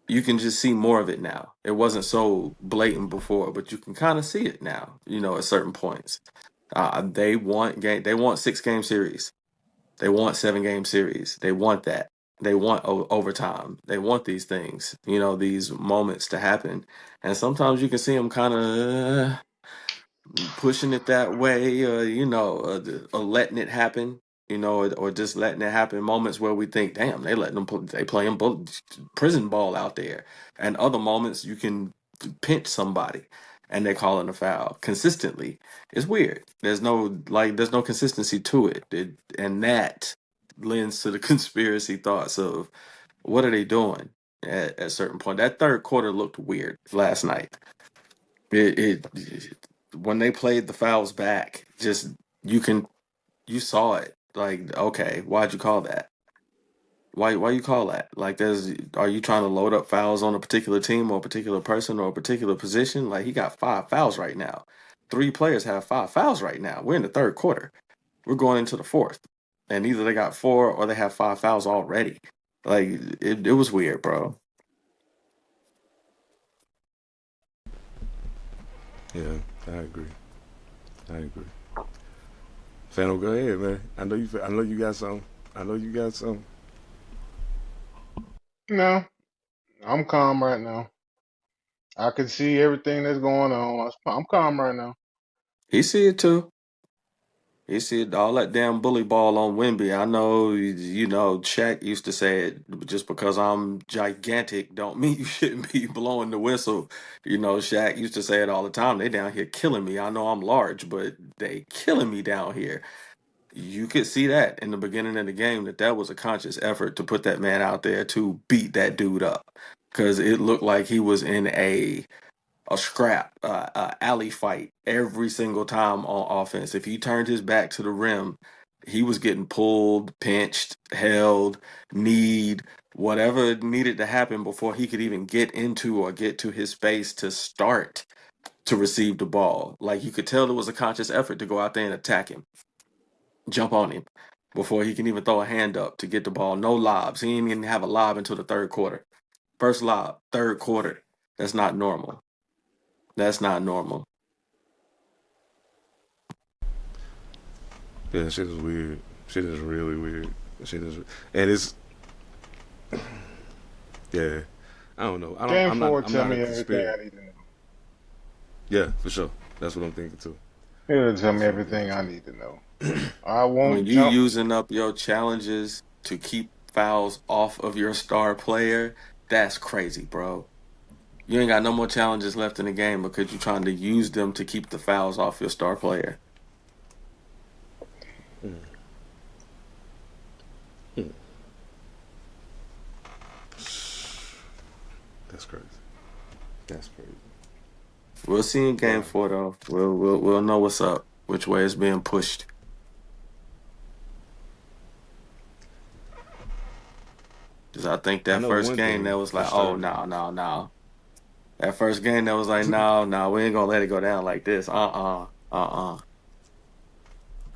you can just see more of it now. It wasn't so blatant before, but you can kind of see it now. At certain points, they want 6 game series. They want 7 game series. They want that. They want overtime. They want these things. These moments to happen, and sometimes you can see them kind of pushing it that way, or letting it happen, or just letting it happen. Moments where we think, damn, they playing prison ball out there, and other moments you can pinch somebody, and they're calling a foul consistently. It's weird. There's no consistency to it, and that lends to the conspiracy thoughts of what are they doing at a certain point. That third quarter looked weird last night. It when they played the fouls back, just you can you saw it. Like, okay, why'd you call that? Why you call that? Like, are you trying to load up fouls on a particular team or a particular person or a particular position? Like, he got 5 fouls right now. 3 players have 5 fouls right now. We're in the third quarter. We're going into the fourth, and either they got 4 or they have 5 fouls already. Like, it was weird, bro. Yeah, I agree. Fano, go ahead, man. I know you got some. No, I'm calm right now. I can see everything that's going on. I'm calm right now. He see it too. You see all that damn bully ball on Wemby. I know, Shaq used to say it, just because I'm gigantic don't mean you shouldn't be blowing the whistle. Shaq used to say it all the time. They down here killing me. I know I'm large, but they killing me down here. You could see that in the beginning of the game that was a conscious effort to put that man out there to beat that dude up, because it looked like he was in a scrap, alley fight every single time on offense. If he turned his back to the rim, he was getting pulled, pinched, held, kneed, whatever needed to happen before he could even get into or get to his space to start to receive the ball. Like, you could tell it was a conscious effort to go out there and attack him, jump on him before he can even throw a hand up to get the ball. No lobs. He didn't even have a lob until the third quarter. First lob, third quarter. That's not normal. That's not normal. Yeah, shit is weird. Shit is really weird. Shit is, and it's, yeah. I don't know. Game I'm four, not. I'm tell not a me everything I conspiracy. need to know. Yeah, for sure. That's what I'm thinking too. It'll tell me That's what I'm thinking everything I too. need to know. I When won't you jump. using up your challenges to keep fouls off of your star player, that's crazy, bro. You ain't got no more challenges left in the game because you're trying to use them to keep the fouls off your star player. Mm. Mm. That's crazy. That's crazy. We'll see in game Wow. 4 though. We'll know what's up, which way it's being pushed. Because I think I that know first one game that thing was for like, oh, certain. no, no, no. That first game that was like, no, no, we ain't gonna let it go down like this.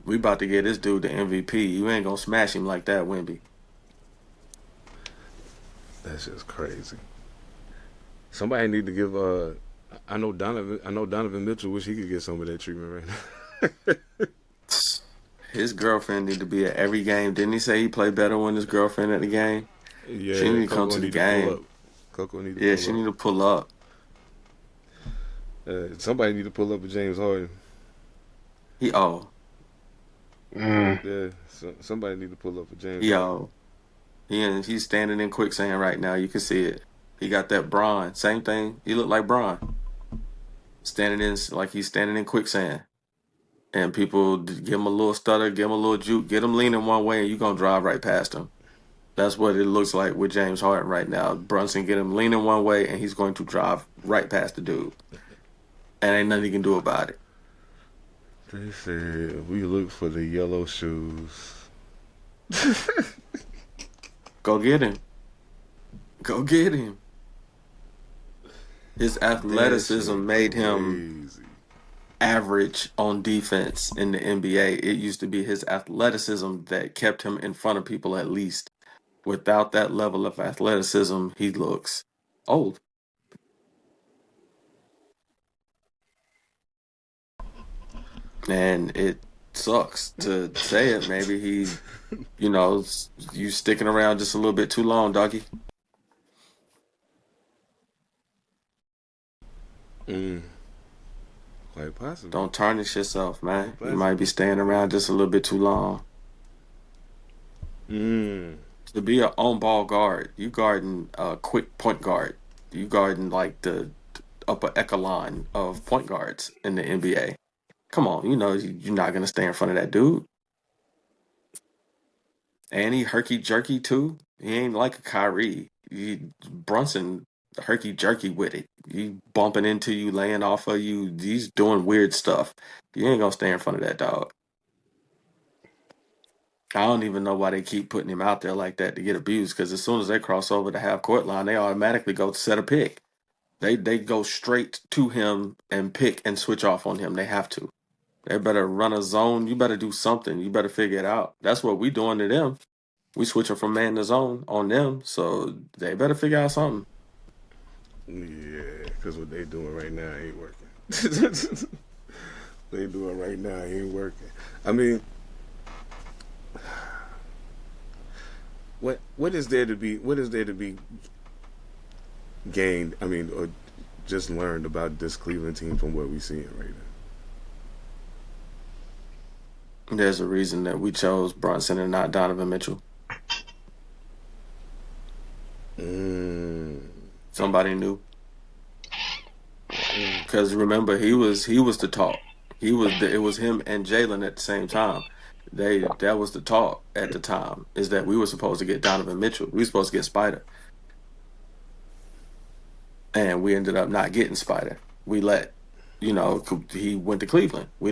We about to get this dude the MVP. You ain't gonna smash him like that, Wemby. That's just crazy. Somebody need to give. I know Donovan. I know Donovan Mitchell. Wish he could get some of that treatment right now. His girlfriend need to be at every game. Didn't he say he played better when his girlfriend at the game? She Yeah, need to come Coco to the need to pull up. game. Coco need to Yeah, pull she up. need to pull up. Somebody need to pull up with James Harden. He oh, Mm. Yeah, somebody need to pull up with James Harden. yo. He's standing in quicksand right now. You can see it. He got that Braun. Same thing. He looked like Braun. Standing in like he's standing in quicksand. And people give him a little stutter, give him a little juke, get him leaning one way, and you're gonna drive right past him. That's what it looks like with James Harden right now. Brunson get him leaning one way, and he's going to drive right past the dude. And ain't nothing he can do about it. They said we look for the yellow shoes. Go get him. Go get him. His That shit athleticism made him crazy. average on defense in the NBA. It used to be his athleticism that kept him in front of people at least. Without that level of athleticism, he looks old. And it sucks to say it. Maybe you sticking around just a little bit too long, doggy. Mm, quite possibly. Don't tarnish yourself, man. Quite You might be possibly. staying around just a little bit too long. Mm. To be an on-ball guard, you guarding a quick point guard. You guarding like the upper echelon of point guards in the NBA. Come on, you're not gonna stay in front of that dude. And he herky jerky too. He ain't like a Kyrie. Brunson herky jerky with it. He bumping into you, laying off of you. He's doing weird stuff. You ain't gonna stay in front of that dog. I don't even know why they keep putting him out there like that to get abused. Because as soon as they cross over the half court line, they automatically go to set a pick. They go straight to him and pick and switch off on him. They have to. They better run a zone. You better do something. You better figure it out. That's what we doing to them. We switching from man to zone on them, so they better figure out something. Yeah, because what they doing right now ain't working. They doing right now ain't working. I mean, what is there to be? What is there to be gained? I mean, or just learned about this Cleveland team from what we seeing right now? There's a reason that we chose Brunson and not Donovan Mitchell. Somebody knew. Because remember, he was the talk. It was him and Jalen at the same time. That was the talk at the time, is that we were supposed to get Donovan Mitchell. We were supposed to get Spider, and we ended up not getting Spider. We let he went to Cleveland. We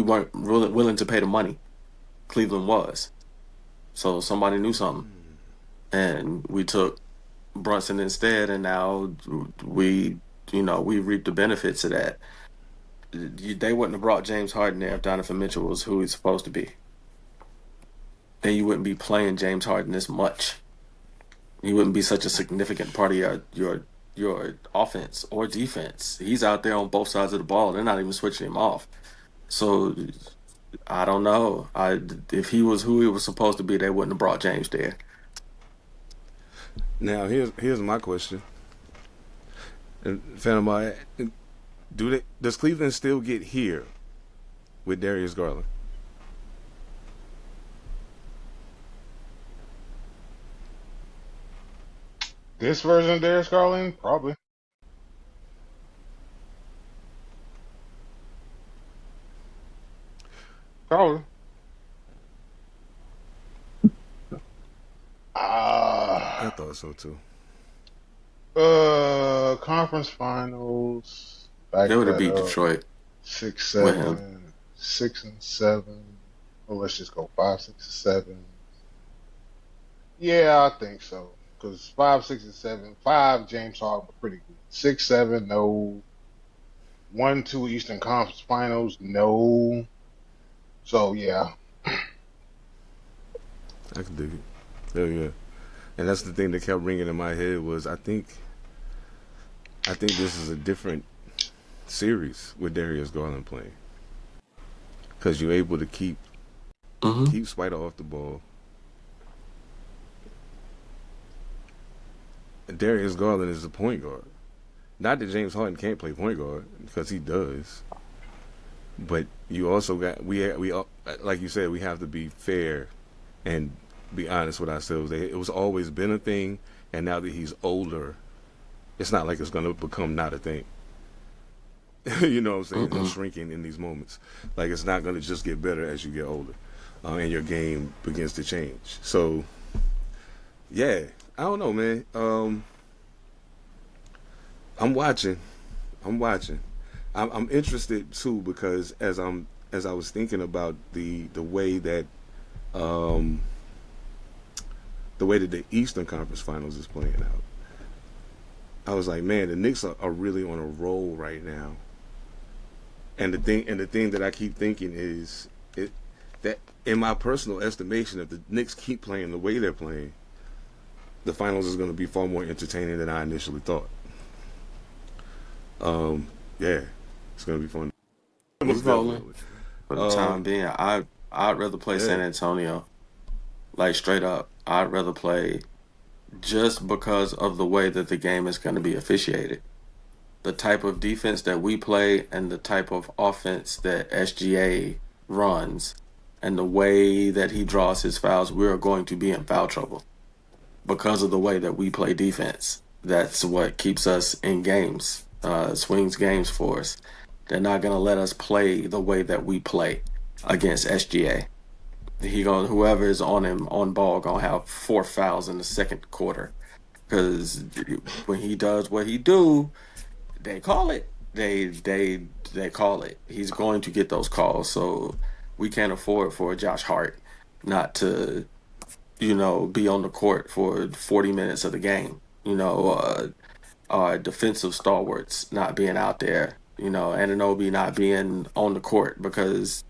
weren't really willing to pay the money. Cleveland was, so somebody knew something, and we took Brunson instead, and now we reap the benefits of that. They wouldn't have brought James Harden there if Donovan Mitchell was who he's supposed to be. And you wouldn't be playing James Harden this much. He wouldn't be such a significant part of your offense or defense. He's out there on both sides of the ball. They're not even switching him off. So I don't know. If he was who he was supposed to be, they wouldn't have brought James there. Now here's my question. Phantom, does Cleveland still get here with Darius Garland? This version of Darius Garland, probably. Probably. I thought so too. Conference finals. Back They would have that beat up. Detroit 6, with him. 7, 6 and 7. Well, let's just go 5, 6, and 7. Yeah, I think so. Because 5, 6, and 7. 5, James Harden was pretty good. 6, 7, no. 1, 2 Eastern Conference Finals, no. So yeah, I can dig it. Hell yeah. And that's the thing that kept ringing in my head was I think this is a different series with Darius Garland playing, because you're able to keep Spider off the ball. Darius Garland is a point guard. Not that James Harden can't play point guard, because he does. But you also got we like you said, we have to be fair and be honest with ourselves. It was always been a thing, and now that he's older, it's not like it's going to become not a thing. You know what I'm saying? They're shrinking in these moments. Like, it's not going to just get better as you get older, and your game begins to change. So, yeah, I don't know, man. I'm watching. I'm interested too, because as I was thinking about the way that the Eastern Conference Finals is playing out, I was like, man, the Knicks are really on a roll right now. And the thing that I keep thinking is that in my personal estimation, if the Knicks keep playing the way they're playing, the finals is going to be far more entertaining than I initially thought. Yeah, it's going to be fun. We rolling. For the time being, I'd rather play San Antonio. Like, straight up, I'd rather play, just because of the way that the game is going to be officiated. The type of defense that we play and the type of offense that SGA runs and the way that he draws his fouls, we are going to be in foul trouble because of the way that we play defense. That's what keeps us in games, swings games for us. They're not going to let us play the way that we play against SGA. Whoever is on him on ball gonna have 4 fouls in the second quarter, because when he does what he do, they call it. They call it. He's going to get those calls. So we can't afford for Josh Hart not to, be on the court for 40 minutes of the game. Our defensive stalwarts not being out there. Anunoby not being on the court because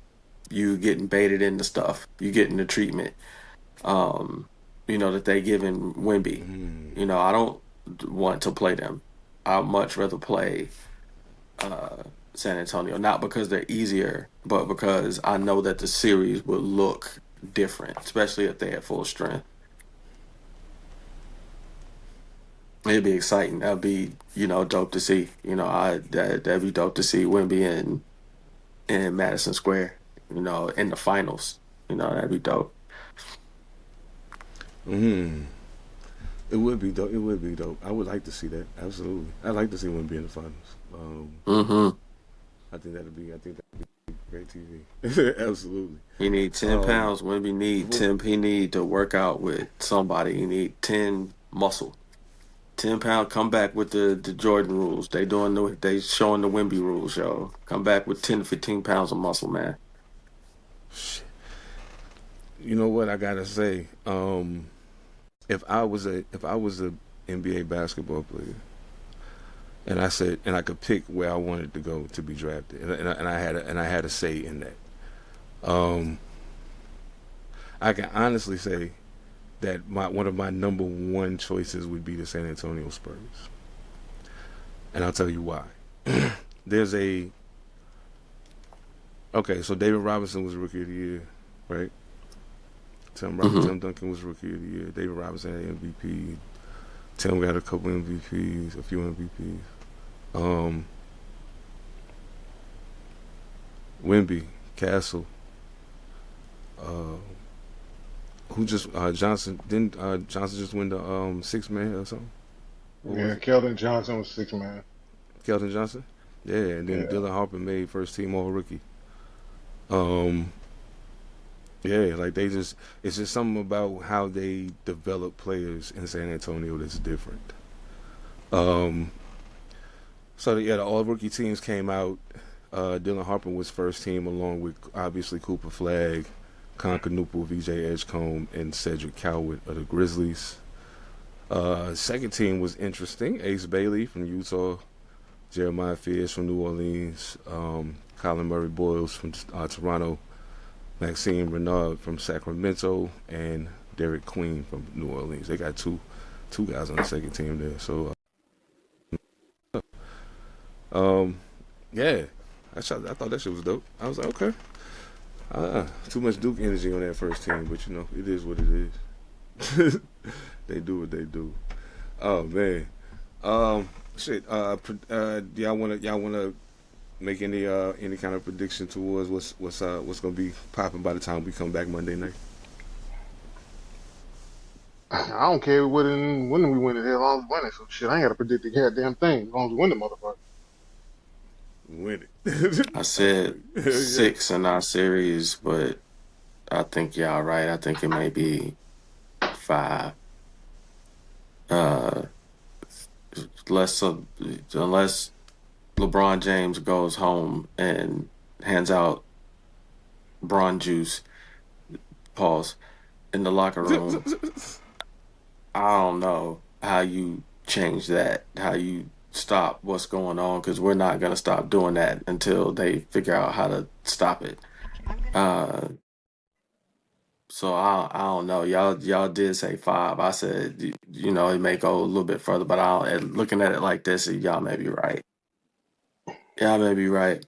you getting baited into stuff. You getting the treatment. That they giving Wemby. I don't want to play them. I'd much rather play San Antonio, not because they're easier, but because I know that the series will look different, especially if they're at full strength. It'd be exciting. That'd be, dope to see. That'd be dope to see Wemby in Madison Square. you know, in the finals. You know, that'd be dope. It would be dope. It would be dope. I would like to see that. Absolutely. I'd like to see Wemby in the finals. Mm-hmm. I think that'd be great TV. Absolutely. He need 10 pounds. Wemby need 10. He need to work out with somebody. He need 10 muscle. 10 pound. Come back with the Jordan rules. They showing the Wemby rules, yo. Come back with 10 to 15 pounds of muscle, man. You know what I gotta say? If I was a NBA basketball player, and I could pick where I wanted to go to be drafted, and I had a say in that. Um, I can honestly say that one of my number one choices would be the San Antonio Spurs, and I'll tell you why. There's a Okay, so David Robinson was Rookie of the Year, right? Mm-hmm. Tim Duncan was Rookie of the Year. David Robinson had MVP. Tim got a couple MVPs, a few MVPs. Um, Wemby, Castle, uh, who just Johnson didn't Johnson just win the six man or something? What was Yeah, it? Keldon Johnson was 6 man. Keldon Johnson? Yeah, and then Yeah. Dylan Harper made first team all rookie. Um, yeah, like it's just something about how they develop players in San Antonio that's different. Um, the all rookie teams came out. Dylan Harper was first team along with obviously Cooper Flagg, Con Canupo, VJ Edgecombe, and Cedric Coward of the Grizzlies. Second team was interesting. Ace Bailey from Utah, Jeremiah Fears from New Orleans, Colin Murray Boyles from Toronto, Maxime Renard from Sacramento, and Derek Queen from New Orleans. They got two guys on the second team there. So, um, yeah, I thought that shit was dope. I was like, okay, too much Duke energy on that first team, but you know, it is what it is. They do what they do. Oh man, shit. Do y'all wanna make any kind of prediction towards what's gonna be popping by the time we come back Monday night? I don't care when we win it, as long as we win it. So shit, I ain't got to predict the goddamn thing. As long as we win the motherfucker. Win it. I I feel said you. Yeah. 6 in our series, but I think y'all right. I think it may be 5. Uh, less unless LeBron James goes home and hands out Bron juice, pause, in the locker room. I don't know how you change that, how you stop what's going on, because we're not going to stop doing that until they figure out how to stop it. Uh, so I don't know. Y'all did say 5. I said you know it may go a little bit further, but looking at it like this, y'all may be right. Y'all may be right.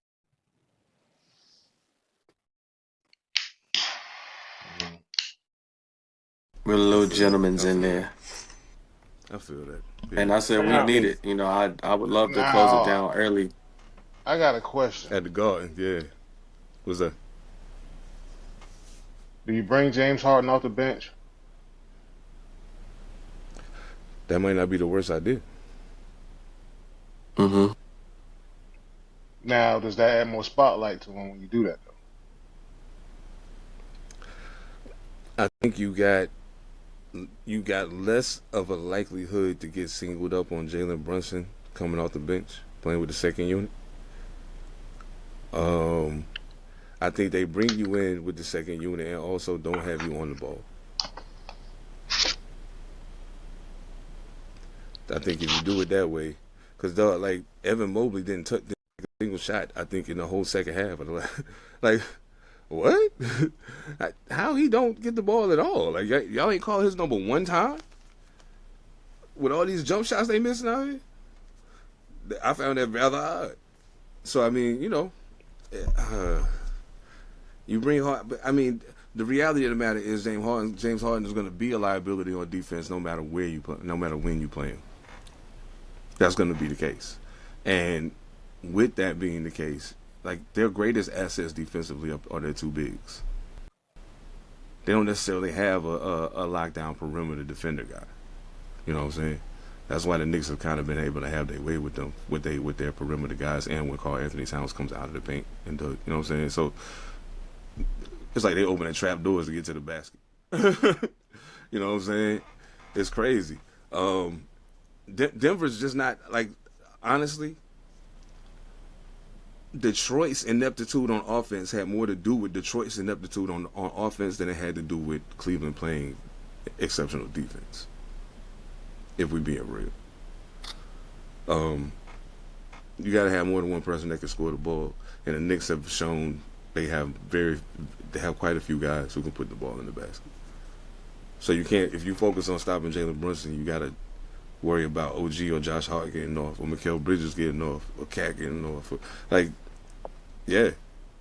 We're the I little feel that. gentlemen's in there. I feel that. And Yeah. I said we I Now, need think it. You know, I would love to close it now down early. I got a question. at the Garden, yeah. What's that? Do you bring James Harden off the bench? That might not be the worst idea. Mm-hmm. Now, does that add more spotlight to him when you do that, I think you got less of a likelihood to get singled up on Jalen Brunson coming off the bench, playing with the second unit. Um, I think they bring you in with the second unit and also don't have you on the ball. I think if you do it that way, because like Evan Mobley didn't take a single shot. I think in the whole second half of the like what? How he don't get the ball at all? Like y'all ain't call his number one time with all these jump shots they missing out here. I found that rather odd. So I mean, uh, you bring Harden, but I mean, the reality of the matter is James Harden is going to be a liability on defense no matter where you play, no matter when you play him. That's going to be the case. And with that being the case, like their greatest assets defensively are their two bigs. They don't necessarily have a lockdown perimeter defender guy. You know what I'm saying? That's why the Knicks have kind of been able to have their way with them, with their perimeter guys, and when Karl Anthony Towns comes out of the paint and you know what I'm saying? So it's like they open the trap doors to get to the basket. You know what I'm saying? It's crazy. Denver's just not, like, honestly, Detroit's ineptitude on offense had more to do with Detroit's ineptitude on offense than it had to do with Cleveland playing exceptional defense. If we being real, you got to have more than one person that can score the ball, and the Knicks have shown they have quite a few guys who can put the ball in the basket. So you can't, if you focus on stopping Jalen Brunson, you got to worry about OG or Josh Hart getting off, or Mikal Bridges getting off, or Cat getting off. Like, yeah,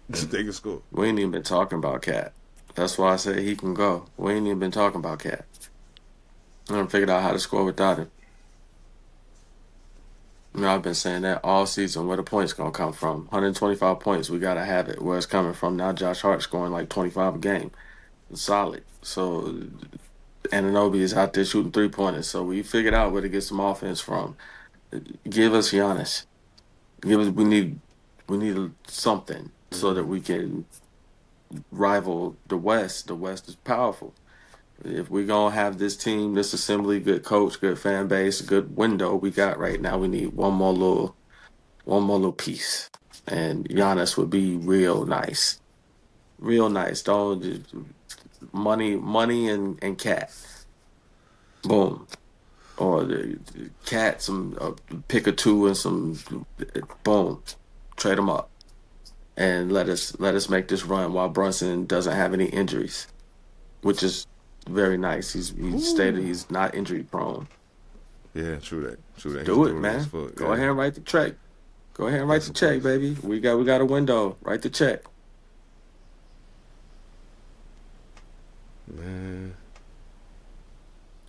they can score. We ain't even been talking about Cat. That's why I say he can go. We ain't even been talking about Cat. I haven't figured out how to score without him. You know, I've been saying that all season, where the points going to come from. 125 points, we got to have it. Where it's coming from. Now Josh Hart scoring like 25 a game. It's solid. So Anunoby is out there shooting three-pointers. So we figured out where to get some offense from. Give us Giannis. We need something so that we can rival the West. The West is powerful. If we're going to have this team, this assembly, good coach, good fan base, good window we got right now, we need one more little piece. And Giannis would be real nice. Real nice. Don't just money and Cat. Boom. Or the Cat, some pick a two and some boom. Trade them up. And let us make this run while Brunson doesn't have any injuries. Which is very nice. He's stated he's not injury prone. Yeah, true that. Do it, man. Go ahead and write the check. Go ahead and write the check, baby. We got a window. Write the check. Man.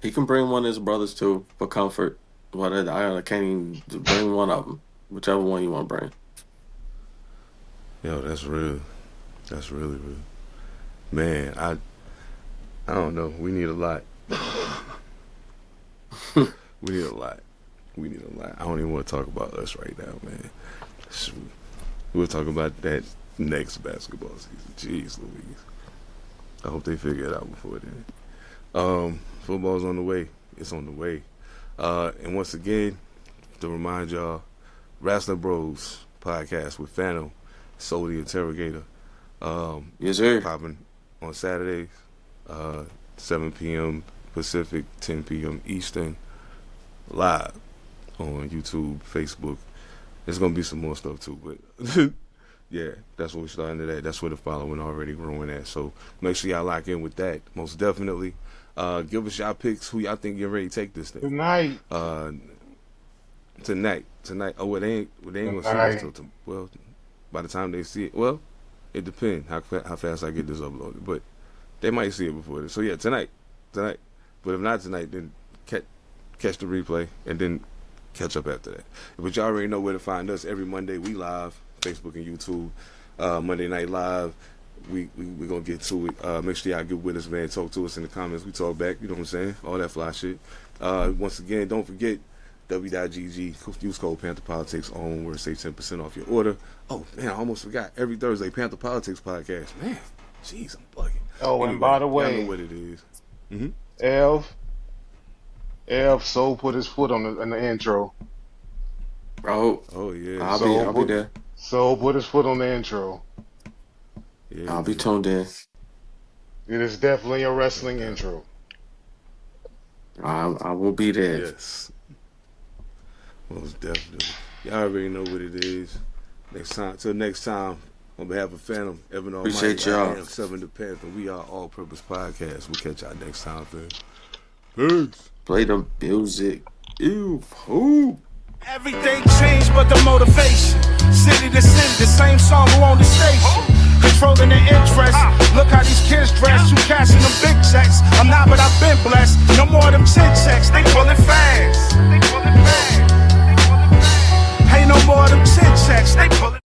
He can bring one of his brothers too for comfort. I can't even bring one of them. Whichever one you want to bring. Yo, that's real. That's really real. Man, I don't know. We need a lot. We need a lot. I don't even want to talk about us right now, man. Shoot. We'll talk about that next basketball season. Jeez Louise. I hope they figure it out before then. Football's on the way. It's on the way. And once again, to remind y'all, Wrestling Bros podcast with Phantom, Soul the Interrogator. Yes, sir. Popping on Saturdays. 7 p.m. Pacific, 10 p.m. Eastern, live on YouTube, Facebook. There's going to be some more stuff too, but yeah, that's what we're starting today. That's where the following already growing at. So make sure y'all lock in with that, most definitely. Give us y'all picks, who y'all think you're ready to take this thing. Tonight. Oh, well, they ain't going to see this till, well, by the time they see it, well, it depends how fast I get this uploaded, but they might see it before this. So yeah, tonight. But if not tonight, then catch the replay and then catch up after that. But y'all already know where to find us. Every Monday we live, Facebook and YouTube. Monday Night Live. We gonna get to it. Make sure y'all get with us, man. Talk to us in the comments. We talk back. You know what I'm saying? All that fly shit. Once again, don't forget w.gg. Use code Panther Politics on where save 10% off your order. Oh man, I almost forgot. Every Thursday, Panther Politics podcast. Man, jeez, I'm bugging. Oh, anyway, and by the way, y'all know what it is. Elf Soul put his foot on the intro. Oh yeah. I'll be there. Soul put his foot on the intro. Yeah, I'll be tuned in. It is definitely a wrestling intro. I will be there. Yes. Most definitely. Y'all already know what it is. Till next time, on behalf of Phantom, Evan All Mightee, Appreciate y'all. I am Seven Da Pantha. We are All Purpose Podcast. We'll catch y'all next time, fam. Peace. Play the music. Ew, poop. Everything changed but the motivation. City to city, the same song who on the station. Controlling the interest. Look how these kids dress. You cashing them big checks. I'm not, but I've been blessed. No more of them chin checks. They pulling fast. Ain't no more of them chin checks. They pulling.